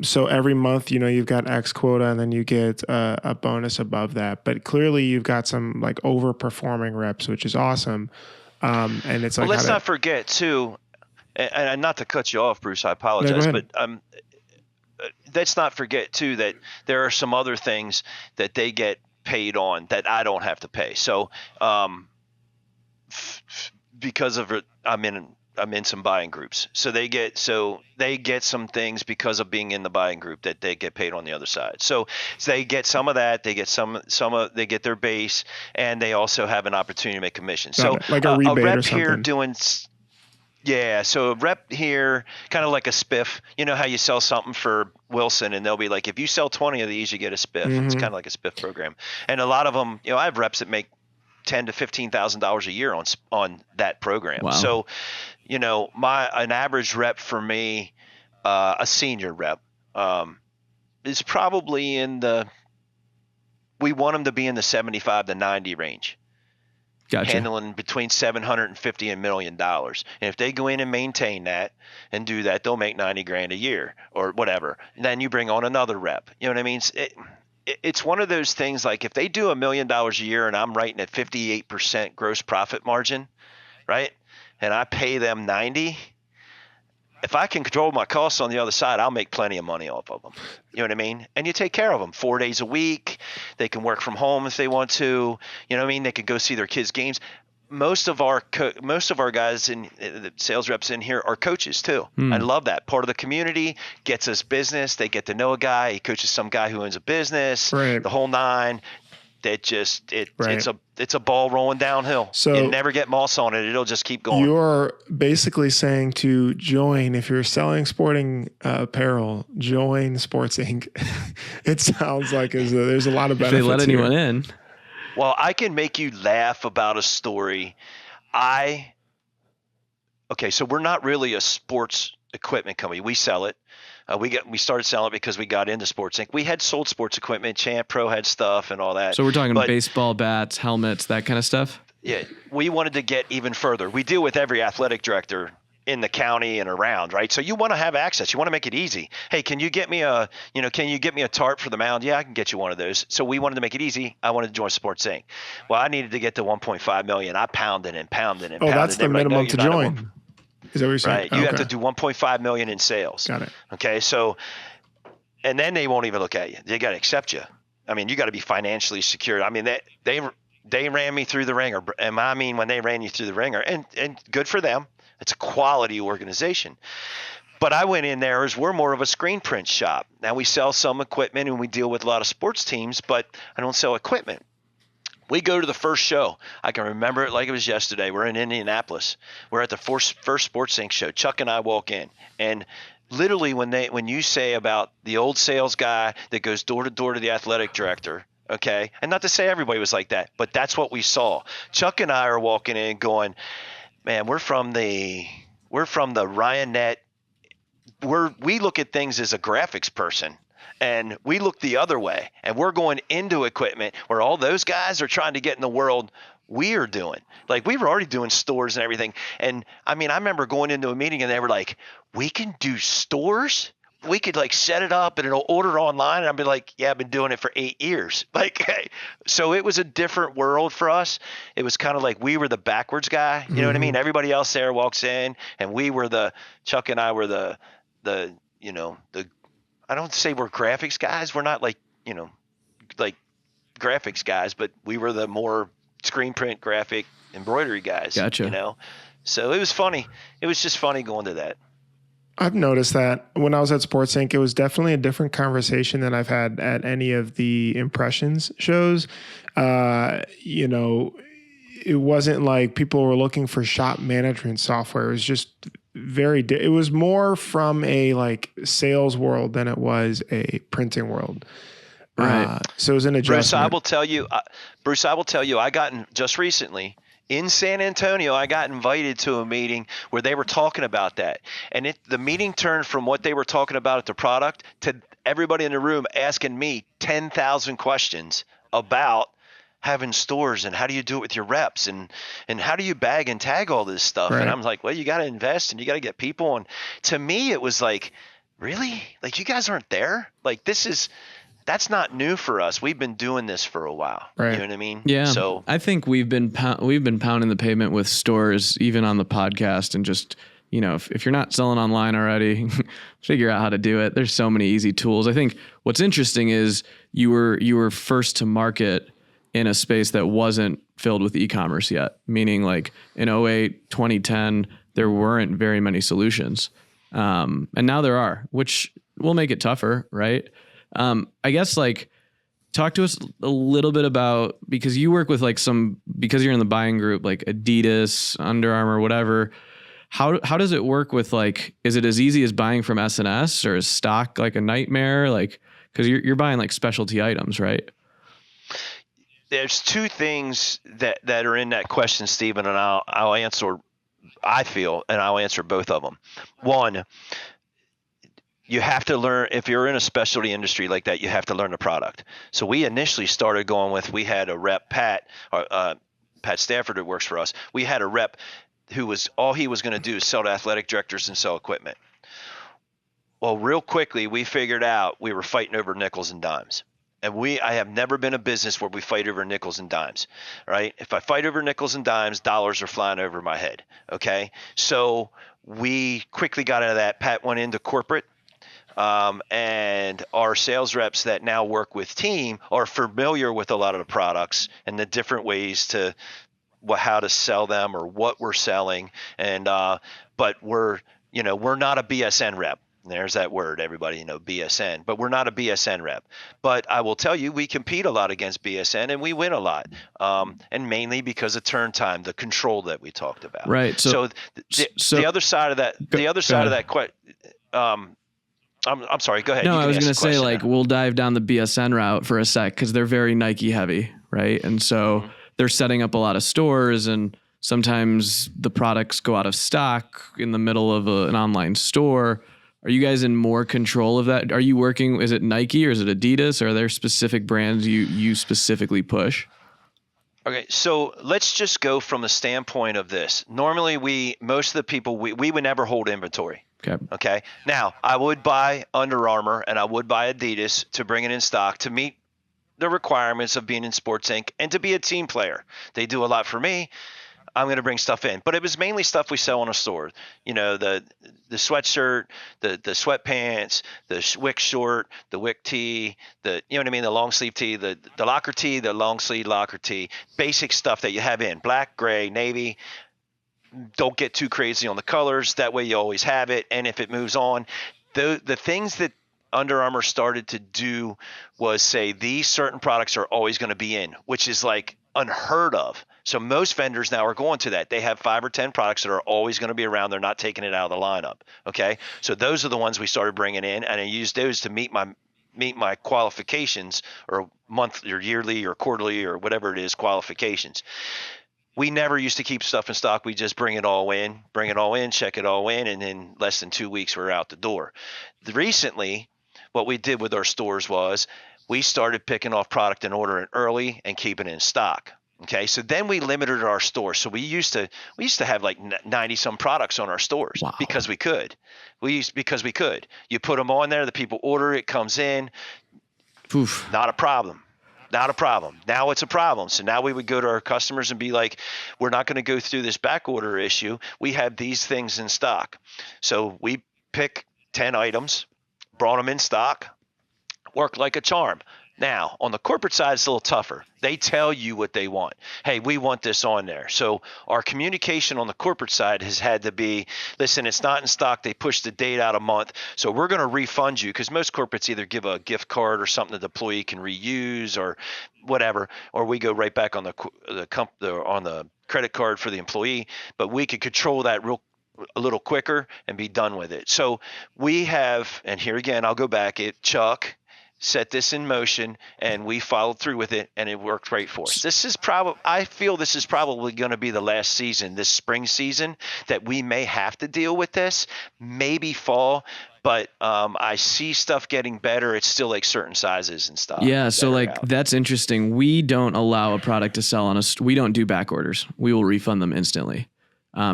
So every month, you've got X quota and then you get a bonus above that. But clearly you've got some like overperforming reps, which is awesome. And it's like, let's not forget too, and not to cut you off, Bruce, I apologize, but let's not forget too that there are some other things that they get paid on that I don't have to pay. So because of it, I'm in some buying groups. So they get some things because of being in the buying group that they get paid on the other side. So they get some of that, they get their base, and they also have an opportunity to make commission. So like a rebate rep or something. here doing so a rep here, kind of like a spiff. You know how you sell something for Wilson and they'll be like, if you sell 20 of these, you get a spiff. It's kind of like a spiff program. And a lot of them, I have reps that make $10,000 to $15,000 a year on that program. Wow. So, an average rep for me, a senior rep, is probably we want them to be in the 75 to 90 range. Gotcha. Handling between $750 and $1 million. And if they go in and maintain that and do that, they'll make $90,000 a year or whatever. And then you bring on another rep. You know what I mean? It's one of those things like if they do $1 million a year and I'm writing at 58% gross profit margin, right? And I pay them 90, if I can control my costs on the other side, I'll make plenty of money off of them. You know what I mean? And you take care of them 4 days a week. They can work from home if they want to. You know what I mean? They can go see their kids' games. Most of our guys in the sales reps in here are coaches too. I love that. Part of the community gets us business. They get to know a guy. He coaches some guy who owns a business, right. The whole nine. Right. it's a ball rolling downhill. So you never get moss on it. It'll just keep going. you're basically saying to join, if you're selling sporting apparel, join Sports Inc. It sounds like there's a lot of If benefits they let here. anyone in. Well, I can make you laugh about a story. Okay, so we're not really a sports equipment company. We sell it. We started selling it because we got into Sports Inc. We had sold sports equipment. Champ Pro had stuff and all that. So we're talking But baseball bats, helmets, that kind of stuff? yeah, we wanted to get even further. We deal with every athletic director in the county and around, right? So you want to have access. You want to make it easy. Hey, can you get me a tarp for the mound? Yeah, I can get you one of those. So we wanted to make it easy. I wanted to join Sports Inc. Well, I needed to get to 1.5 million. I pounded and pounded and pounded. That's the minimum to join. Is that what you're saying? Right. You have to do 1.5 million in sales. Got it. Okay. So, and then they won't even look at you. They got to accept you. I mean, you got to be financially secure. I mean, they ran me through the ringer. And I mean, when they ran you through the ringer, and good for them. It's a quality organization. But I went in there as we're more of a screen print shop. Now we sell some equipment and we deal with a lot of sports teams, but I don't sell equipment. We go to the first show. I can remember it like it was yesterday. We're in Indianapolis. We're at the first Sports Inc. show. Chuck and I walk in, and literally when you say about the old sales guy that goes door to door to the athletic director, okay, and not to say everybody was like that, but that's what we saw. Chuck and I are walking in going, man, we're from the Ryan we look at things as a graphics person. And we look the other way, and we're going into equipment where all those guys are trying to get in the world we are doing. Like, we were already doing stores and everything. And I mean, I remember going into a meeting and they were like, we can do stores? We could like set it up and it'll order online. And I'd be like, yeah, I've been doing it for 8 years. Like, so it was a different world for us. It was kind of like we were the backwards guy. You know what I mean? Everybody else there walks in, and Chuck and I were the I don't say we're graphics guys. We're not like graphics guys, but we were the more screen print, graphic, embroidery guys. Gotcha. So it was funny. It was just funny going to that. I've noticed that when I was at Sports Inc., it was definitely a different conversation than I've had at any of the Impressions shows. It wasn't like people were looking for shop management software. It was just it was more from a like sales world than it was a printing world. Right. So it was an adjustment. Bruce, I will tell you, I got just recently in San Antonio, I got invited to a meeting where they were talking about that. And the meeting turned from what they were talking about at the product to everybody in the room asking me 10,000 questions about having stores and how do you do it with your reps and how do you bag and tag all this stuff. Right. And I'm like, well, you got to invest and you got to get people. And to me, it was like, really? Like, you guys aren't there? Like, that's not new for us. We've been doing this for a while. Right. You know what I mean? Yeah. So I think we've been pounding the pavement with stores, even on the podcast, and just, if you're not selling online already, figure out how to do it. There's so many easy tools. I think what's interesting is you were first to market in a space that wasn't filled with e-commerce yet, meaning like in 2008, 2010, there weren't very many solutions. And now there are, which will make it tougher, right? I guess like talk to us a little bit about, because you work with because you're in the buying group, like Adidas, Under Armour, whatever. How does it work with is it as easy as buying from S&S, or is stock like a nightmare? Like, cause you're buying like specialty items, right? There's two things that are in that question, Stephen, and I'll answer, I feel, and I'll answer both of them. One, you have to learn, if you're in a specialty industry like that, you have to learn the product. So we initially started we had a rep, Pat Stafford, who works for us. We had a rep who all he was going to do is sell to athletic directors and sell equipment. Well, real quickly, we figured out we were fighting over nickels and dimes. And I have never been a business where we fight over nickels and dimes, right? If I fight over nickels and dimes, dollars are flying over my head, okay? So we quickly got out of that. Pat went into corporate, and our sales reps that now work with team are familiar with a lot of the products and the different ways to how to sell them or what we're selling. And but we're not a BSN rep. There's that word, everybody, BSN. But we're not a BSN rep. But I will tell you, we compete a lot against BSN, and we win a lot, and mainly because of turn time, the control that we talked about. Right. So the other side of that, I'm sorry. Go ahead. No, You I can was ask going the to say, question like, now. we'll dive down the BSN route for a sec because they're very Nike heavy, right? And so they're setting up a lot of stores, and sometimes the products go out of stock in the middle of an online store. Are you guys in more control of that? Are you working, is it Nike or is it Adidas? Or are there specific brands you specifically push? Okay, so let's just go from the standpoint of this. Normally, most of the people, we would never hold inventory. Okay. Now, I would buy Under Armour and I would buy Adidas to bring it in stock to meet the requirements of being in Sports Inc. and to be a team player. They do a lot for me. I'm going to bring stuff in, but it was mainly stuff we sell in a store. The sweatshirt, the sweatpants, the wick short, the wick tee, the long sleeve tee, the locker tee, the long sleeve locker tee, basic stuff that you have in black, gray, navy. Don't get too crazy on the colors. That way you always have it. And if it moves on, the things that Under Armour started to do was say these certain products are always going to be in, which is like unheard of. So most vendors now are going to that. They have 5 or 10 products that are always going to be around. They're not taking it out of the lineup. Okay. So those are the ones we started bringing in, and I used those to meet my qualifications, or monthly or yearly or quarterly or whatever it is qualifications. We never used to keep stuff in stock. We just bring it all in, check it all in, and in less than 2 weeks we're out the door. Recently, what we did with our stores was we started picking off product and ordering early and keeping it in stock. Okay, so then we limited our stores. So we used to have like 90 some products on our stores. Wow. Because we could. Because we could. You put them on there, the people order it, comes in. Oof. Not a problem. Now it's a problem. So now we would go to our customers and be like, we're not going to go through this back order issue. We have these things in stock. So we pick 10 items, brought them in stock, worked like a charm. Now, on the corporate side, it's a little tougher. They tell you what they want. Hey, we want this on there. So our communication on the corporate side has had to be, listen, it's not in stock. They pushed the date out a month. So we're going to refund you, because most corporates either give a gift card or something that the employee can reuse or whatever, or we go right back on the credit card for the employee. But we could control that a little quicker and be done with it. So we have, and here again, I'll go back, Chuck set this in motion, and we followed through with it, and it worked great for us. I feel this is probably going to be the last season, this spring season, that we may have to deal with this, maybe fall, but I see stuff getting better. It's still like certain sizes and stuff. Yeah, so like that's interesting. We don't allow a product to sell on we don't do back orders. We will refund them instantly,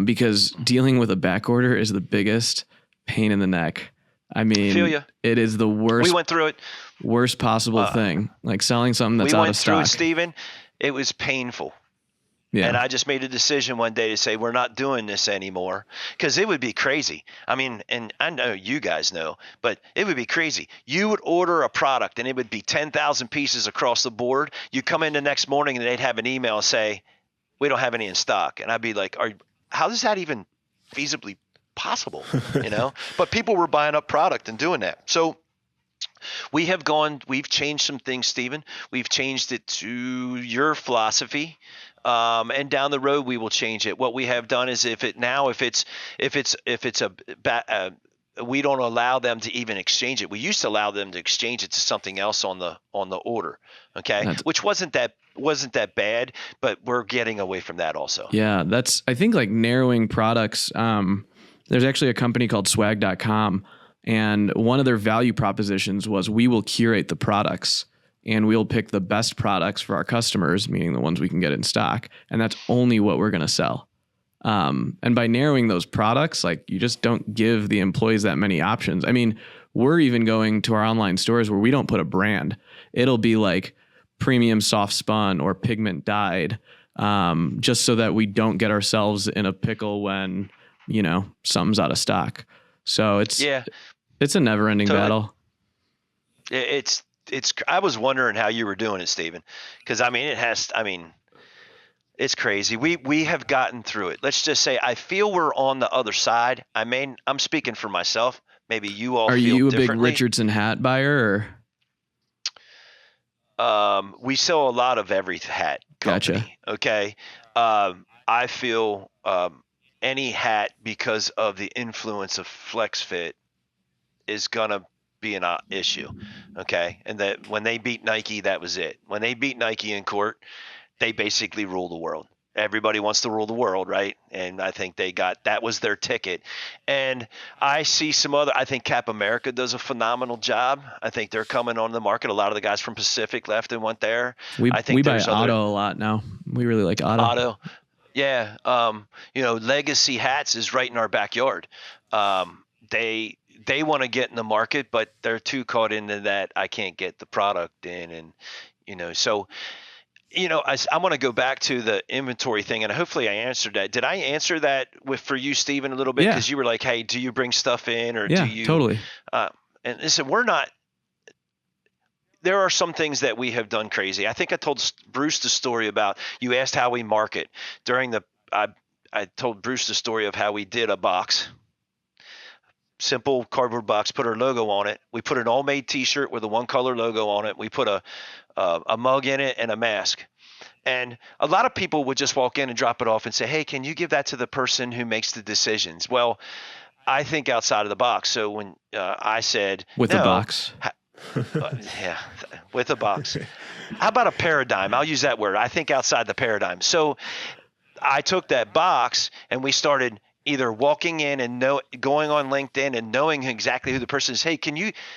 because dealing with a back order is the biggest pain in the neck. I mean, it is the worst. We went through it. Worst possible thing, like selling something that's out of stock. We went through it, Steven. It was painful. Yeah. And I just made a decision one day to say, we're not doing this anymore, because it would be crazy. I mean, and I know you guys know, but it would be crazy. You would order a product and it would be 10,000 pieces across the board. You come in the next morning and they'd have an email say, we don't have any in stock. And I'd be like, how is that even feasibly possible? But people were buying up product and doing that. So we've changed some things, Steven. We've changed it to your philosophy. And down the road, we will change it. What we have done is we don't allow them to even exchange it. We used to allow them to exchange it to something else on the order. Okay. Which wasn't that bad, but we're getting away from that also. Yeah. I think like narrowing products. There's actually a company called swag.com. And one of their value propositions was we will curate the products and we'll pick the best products for our customers, meaning the ones we can get in stock. And that's only what we're going to sell. And by narrowing those products, like you just don't give the employees that many options. I mean, we're even going to our online stores where we don't put a brand. It'll be like premium soft spun or pigment dyed, just so that we don't get ourselves in a pickle when, something's out of stock. So it's a never ending battle. It's I was wondering how you were doing it, Steven, because it's crazy. We have gotten through it. Let's just say I feel we're on the other side. I'm speaking for myself. maybe you all Are feel you a big differently. Richardson hat buyer? We sell a lot of every hat company. Gotcha. Okay. I feel any hat, because of the influence of flex fit, is gonna be an issue. Okay. And that when they beat Nike, that was it. When they beat Nike in court, they basically rule the world. Everybody wants to rule the world, right? And I think that was their ticket. And I see I think Cap America does a phenomenal job. I think they're coming on the market. A lot of the guys from Pacific left and went there. I think We buy there's Otto a lot now. We really like Otto. Yeah. Legacy Hats is right in our backyard. They want to get in the market, but they're too caught into that I can't get the product in. And, so I want to go back to the inventory thing, and hopefully I answered that. Did I answer that for you, Stephen, a little bit? Yeah. Because you were like, hey, do you bring stuff in, or Yeah, do you? totally. And listen, there are some things that we have done crazy. I think I told Bruce the story about, you asked how we market. I told Bruce the story of how we did a box. Simple cardboard box, put our logo on it. We put an all-made T-shirt with a one-color logo on it. We put a mug in it and a mask. And a lot of people would just walk in and drop it off and say, hey, can you give that to the person who makes the decisions? Well, I think outside of the box. So when I said With no, a box. Yeah, with a box. How about a paradigm? I'll use that word. I think outside the paradigm. So I took that box and we started either walking in and going on LinkedIn and knowing exactly who the person is. Hey,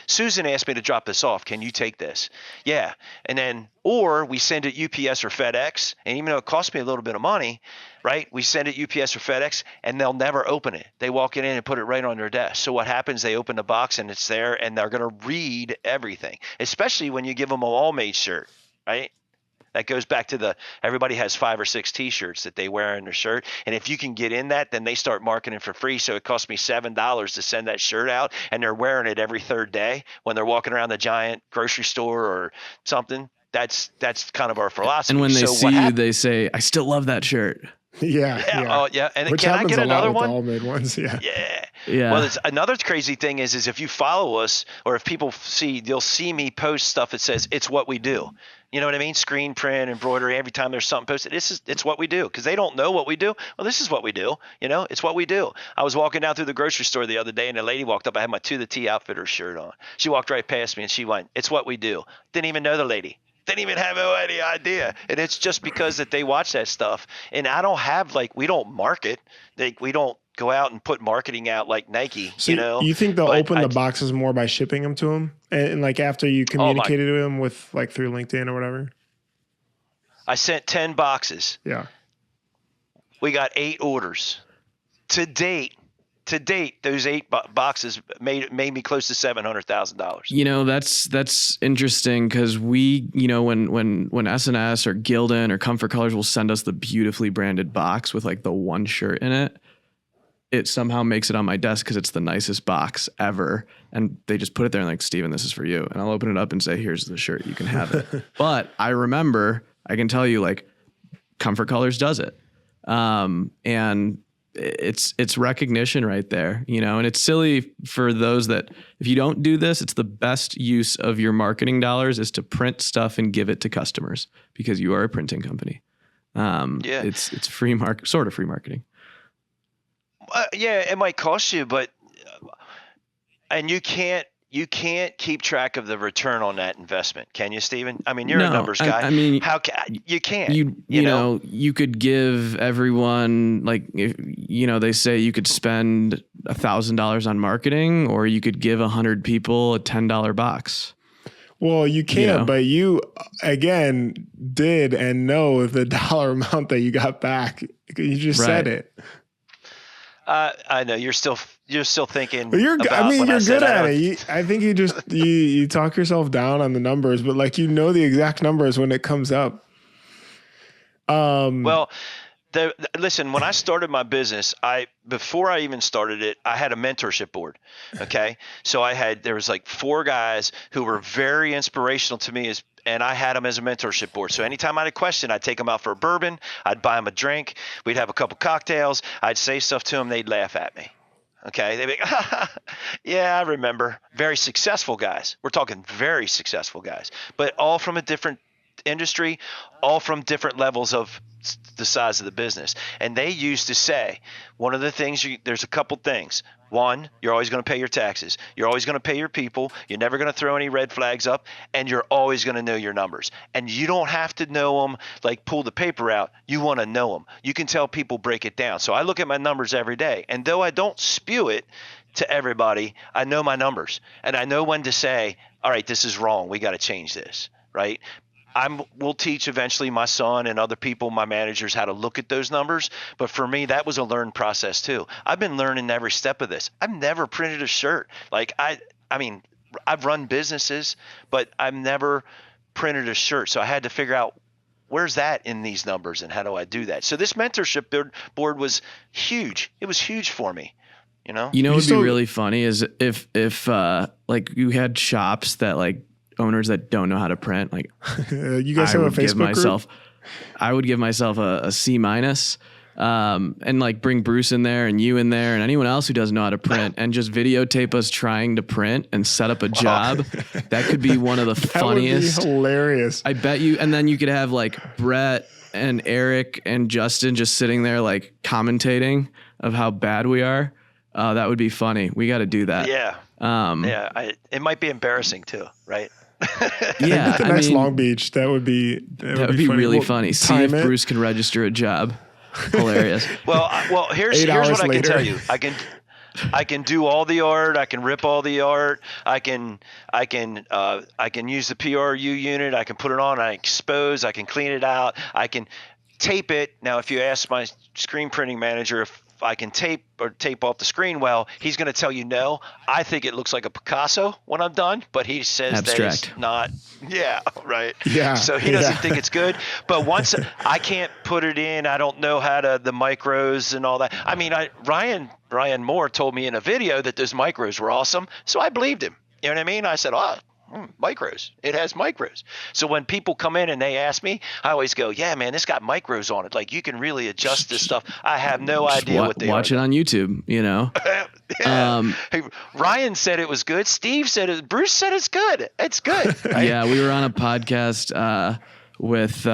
Susan asked me to drop this off. Can you take this? Yeah. And then, or we send it UPS or FedEx. And even though it cost me a little bit of money, right? We send it UPS or FedEx and they'll never open it. They walk in and put it right on their desk. So what happens? They open the box and it's there and they're going to read everything, especially when you give them an all-made shirt, right? That goes back to everybody has 5 or 6 T-shirts that they wear in their shirt. And if you can get in that, then they start marketing for free. So it costs me $7 to send that shirt out, and they're wearing it every third day when they're walking around the giant grocery store or something. That's kind of our philosophy. And when they see you, they say, I still love that shirt. Yeah. Oh, yeah. And which can I happens get a lot another with one? the all-made ones. Yeah. Yeah. Well, another crazy thing is if you follow us, or if people you'll see me post stuff that says it's what we do. You know what I mean? Screen print, embroidery. Every time there's something posted, it's what we do, because they don't know what we do. Well, this is what we do. It's what we do. I was walking down through the grocery store the other day, and a lady walked up. I had my To the T Outfitters shirt on. She walked right past me, and she went, "It's what we do." Didn't even know the lady. Didn't even have any idea. And it's just because that they watch that stuff. And I don't have we don't market. We don't go out and put marketing out like Nike. So you think they'll open the boxes more by shipping them to them, and after you communicated to them with through LinkedIn or whatever? I sent 10 boxes. Yeah. We got 8 orders. To date, those 8 boxes made me close to $700,000. That's interesting, because we, when S&S or Gildan or Comfort Colors will send us the beautifully branded box with the one shirt in it, it somehow makes it on my desk because it's the nicest box ever. And they just put it there and Steven, this is for you. And I'll open it up and say, here's the shirt, you can have it. But I can tell you Comfort Colors does it. And it's recognition right there, and it's silly for those that, if you don't do this, it's the best use of your marketing dollars is to print stuff and give it to customers, because you are a printing company. It's free sort of free marketing. It might cost you, but and you can't keep track of the return on that investment, can you, Stephen? I mean, you're a numbers guy. I mean, how you can't? You know, you could give everyone they say you could spend $1,000 on marketing, or you could give 100 people a $10 box. Well, you can't, but you again did and know the dollar amount that you got back. You just said it. I know you're still thinking. You're good at it. I think you talk yourself down on the numbers, but the exact numbers when it comes up. Well, listen. When I started my business, before I even started it, I had a mentorship board. Okay, so there was 4 guys who were very inspirational to me and I had them as a mentorship board. So anytime I had a question, I'd take them out for a bourbon. I'd buy them a drink. We'd have a couple cocktails. I'd say stuff to them. They'd laugh at me. Okay. They'd be like, yeah, I remember. Very successful guys. We're talking very successful guys, but all from a different industry, all from different levels of the size of the business. And they used to say, one of the things, there's a couple things. One, you're always going to pay your taxes. You're always going to pay your people. You're never going to throw any red flags up, and you're always going to know your numbers. And you don't have to know them, like pull the paper out. You want to know them. You can tell people, break it down. So I look at my numbers every day, and though I don't spew it to everybody, I know my numbers, and I know when to say, all right, this is wrong. We got to change this, right? We'll teach eventually my son and other people, my managers, how to look at those numbers. But for me, that was a learned process too. I've been learning every step of this. I've never printed a shirt. Like I mean, I've run businesses, but I've never printed a shirt. So I had to figure out, where's that in these numbers and how do I do that? So this mentorship board was huge. It was huge for me. You know, what would be really funny is if like you had shops that like owners that don't know how to print, like you guys have a Facebook group? I would give myself a C-, and like bring Bruce in there and you in there and anyone else who doesn't know how to print and just videotape us trying to print and set up a job. That could be one of the funniest. Would be hilarious. I bet you. And then you could have like Brett and Eric and Justin just sitting there like commentating of how bad we are. That would be funny. We got to do that. Yeah. It might be embarrassing too, right? Yeah, the next Long Beach, that would be really funny. See if Bruce can register a job. Hilarious. Well, here's what I can tell you. I can do all the art. I can rip all the art. I can use the PRU unit. I can put it on. I expose. I can clean it out. I can tape it. Now, if you ask my screen printing manager if I can tape off the screen, well, he's going to tell you no. I think it looks like a Picasso when I'm done, but he says abstract. That it's not. Yeah, right. Yeah. So he doesn't think it's good. But once I can't put it in, I don't know how to the micros and all that. I mean, Ryan Moore told me in a video that those micros were awesome, so I believed him. You know what I mean? I said, micros. It has micros. So when people come in and they ask me, I always go, yeah, man, this got micros on it. Like you can really adjust this stuff. I have no idea what they watch are. Watch it on YouTube, you know? Yeah. Hey, Ryan said it was good. Steve said it. Bruce said it's good. It's good. Right? Yeah, we were on a podcast with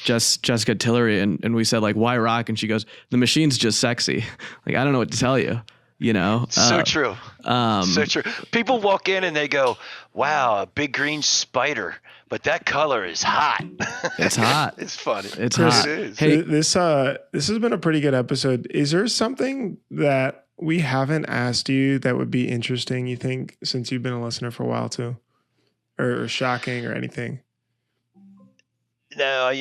Jessica Tillery, and we said, like, why rock? And she goes, the machine's just sexy. Like, I don't know what to tell you. You know, so true. So true. People walk in and they go, wow, a big green spider, but that color is hot. It's hot. It's funny. It's hot. It is. Hey, this has been a pretty good episode. Is there something that we haven't asked you that would be interesting, you think, since you've been a listener for a while too, or shocking or anything? No,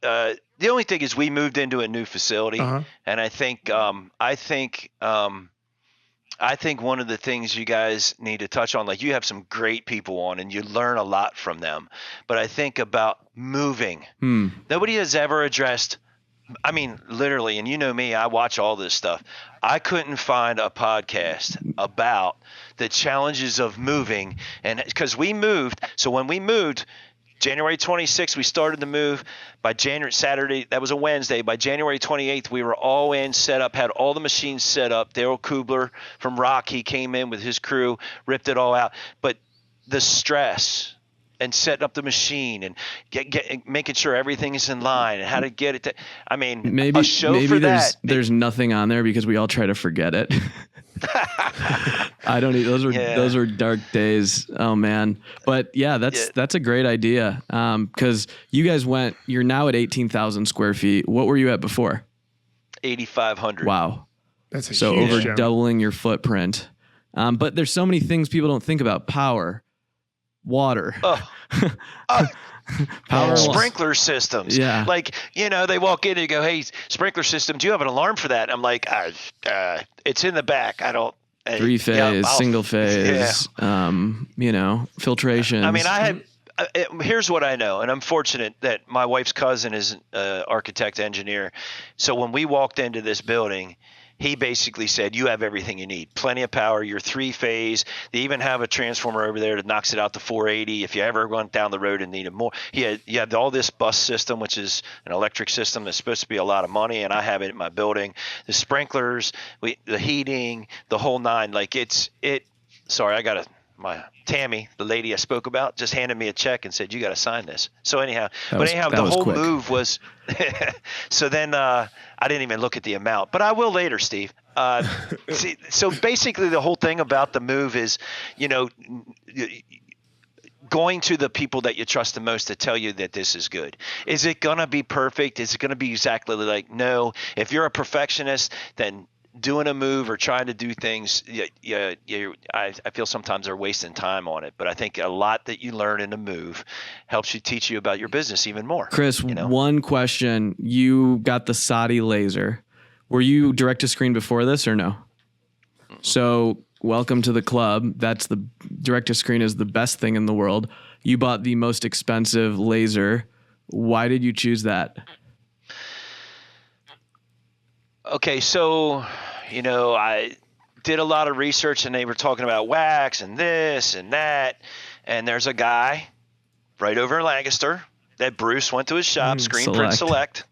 the only thing is we moved into a new facility, and I think one of the things you guys need to touch on, like you have some great people on and you learn a lot from them, but I think about moving. Nobody has ever addressed, I mean, literally, and you know me, I watch all this stuff. I couldn't find a podcast about the challenges of moving, and because we moved. So when we moved, January 26th, we started the move. By Saturday, that was a Wednesday. By January 28th, we were all in, set up, had all the machines set up. Daryl Kubler from Markee came in with his crew, ripped it all out. But the stress and setting up the machine and making sure everything is in line and how to get it. Maybe a show for there's nothing on there because we all try to forget it. I don't need those were dark days. Oh man. But yeah, that's a great idea. Cause you guys you're now at 18,000 square feet. What were you at before? 8,500. Wow. That's a so huge over jump. Doubling your footprint. But there's so many things people don't think about. Power, water, power, sprinkler systems. Yeah. Like, they walk in and go, hey, sprinkler system, do you have an alarm for that? I'm like, it's in the back. I don't. 3-phase, single phase, filtration. Here's what I know, and I'm fortunate that my wife's cousin is an architect engineer. So when we walked into this building, he basically said, you have everything you need. Plenty of power. You're 3-phase. They even have a transformer over there that knocks it out to 480 if you ever went down the road and needed more. You had all this bus system, which is an electric system that's supposed to be a lot of money, and I have it in my building. The sprinklers, the heating, the whole nine. Like sorry, I got to – my Tammy, the lady I spoke about, just handed me a check and said, you got to sign this. So anyhow, the whole quick. move was so then I didn't even look at the amount, but I will later, Steve. So basically the whole thing about the move is, going to the people that you trust the most to tell you that this is good. Is it going to be perfect? Is it going to be exactly like, no? If you're a perfectionist, then doing a move or trying to do things, I feel sometimes they're wasting time on it. But I think a lot that you learn in a move helps you teach you about your business even more. Chris, one question. You got the Saudi laser. Were you direct to screen before this or no? So welcome to the club. That's the direct to screen is the best thing in the world. You bought the most expensive laser. Why did you choose that? Okay, so, I did a lot of research and they were talking about wax and this and that. And there's a guy right over in Lancaster that Bruce went to his shop, Screenprint Select.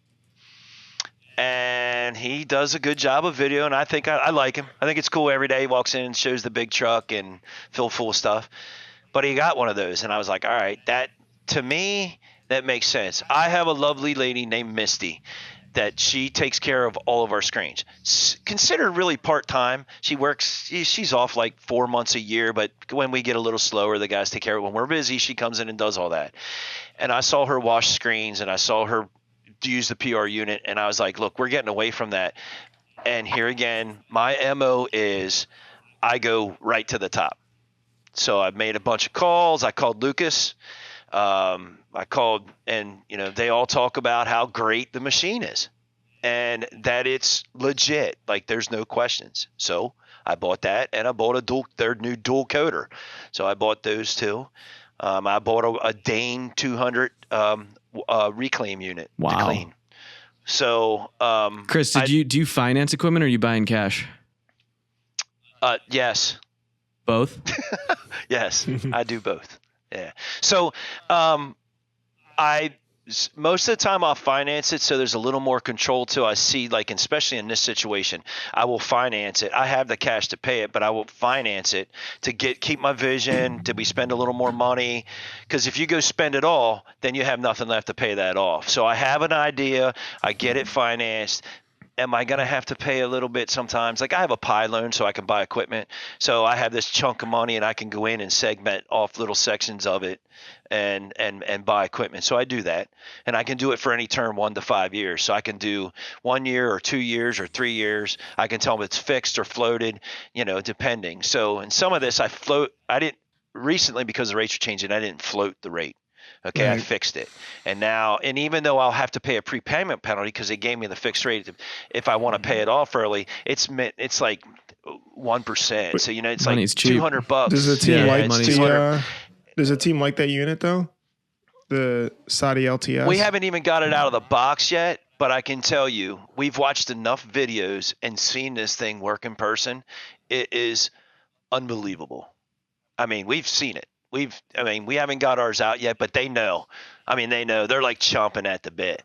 And he does a good job of video, and I think I like him. I think it's cool every day. He walks in and shows the big truck and filled full of stuff. But he got one of those, and I was like, all right, to me, that makes sense. I have a lovely lady named Misty that she takes care of all of our screens. Considered really part-time. She's off like 4 months a year, but when we get a little slower, the guys take care of it. When we're busy, she comes in and does all that. And I saw her wash screens, and I saw her use the PR unit, and I was like, look, we're getting away from that. And here again, my MO is I go right to the top. So I made a bunch of calls. I called Lucas. I called, and they all talk about how great the machine is and that it's legit. Like there's no questions. So I bought that, and I bought their new dual coder. So I bought those two. I bought a Dane 200 reclaim unit to clean. So, Chris, do you finance equipment or are you buying cash? Yes. Both? Yes, I do both. Yeah. So, most of the time I'll finance it, so there's a little more control too. I see, like, especially in this situation, I will finance it. I have the cash to pay it, but I will finance it to keep my vision, to spend a little more money. Because if you go spend it all, then you have nothing left to pay that off. So I have an idea, I get it financed. Am I going to have to pay a little bit sometimes? Like I have a Pi loan so I can buy equipment. So I have this chunk of money and I can go in and segment off little sections of it and buy equipment. So I do that, and I can do it for any term 1 to 5 years. So I can do 1 year or 2 years or 3 years. I can tell them it's fixed or floated, depending. So in some of this I didn't recently, because the rates are changing, I didn't float the rate. Okay, right. I fixed it. And even though I'll have to pay a prepayment penalty because they gave me the fixed rate, if I want to pay it off early, it's like 1%. So it's like $200. Does a team like that unit though? The Saudi LTS? We haven't even got it out of the box yet, but I can tell you, we've watched enough videos and seen this thing work in person. It is unbelievable. I mean, we've seen it. We haven't got ours out yet, but they know. They know. They're like chomping at the bit.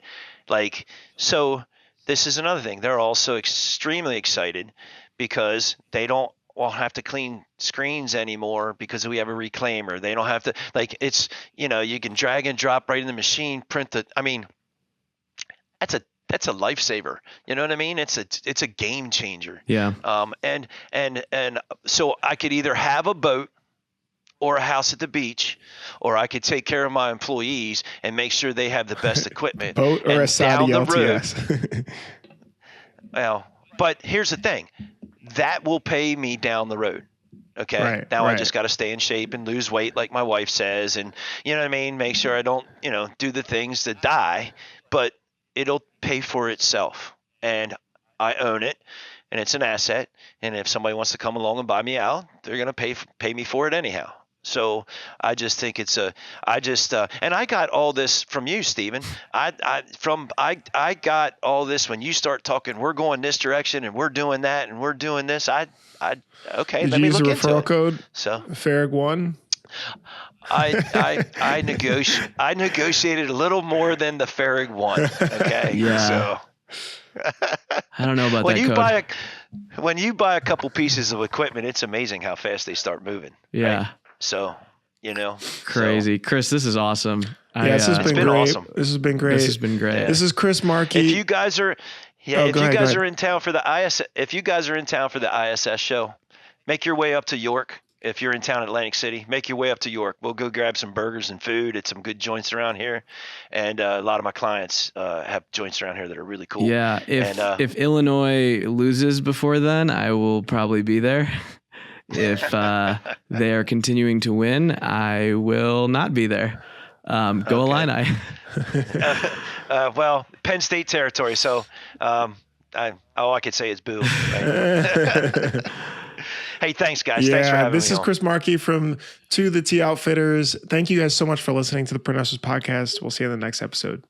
Like, so this is another thing. They're also extremely excited because they don't have to clean screens anymore because we have a reclaimer. They don't have to, like, it's, you can drag and drop right in the machine, that's a lifesaver. You know what I mean? It's a game changer. Yeah. And so I could either have a boat or a house at the beach, or I could take care of my employees and make sure they have the best equipment. Boat or a Saudi LTS. Well, but here's the thing. That will pay me down the road. Okay. Right, now I just got to stay in shape and lose weight like my wife says. And you know what I mean? Make sure I don't, do the things that die, but it'll pay for itself. And I own it, and it's an asset. And if somebody wants to come along and buy me out, they're going to pay me for it anyhow. So I just think and I got all this from you, Stephen. I got all this when you start talking, we're going this direction and we're doing that and we're doing this. Okay, Did let you me use look a into referral it. code? So Farrig1? I negotiated a little more than the Farrig one. Okay. Yeah. So I don't know about when that you code. when you buy a couple pieces of equipment, it's amazing how fast they start moving. Yeah. Right? So, Crazy. Chris, this is awesome. This has been great. Awesome. This has been great. This has been great. Yeah. This is Chris Markee. If you guys are are in town for the ISS show, make your way up to York. If you're in town in Atlantic City, make your way up to York. We'll go grab some burgers and food at some good joints around here. And a lot of my clients have joints around here that are really cool. Yeah. If Illinois loses before then, I will probably be there. If they are continuing to win, I will not be there. Go Illini. Well, Penn State territory. So all I could say is boo. Right? Hey, thanks, guys. Thanks for having me. This is Chris Markee from To the T Outfitters. Thank you guys so much for listening to the Print Hustlers podcast. We'll see you in the next episode.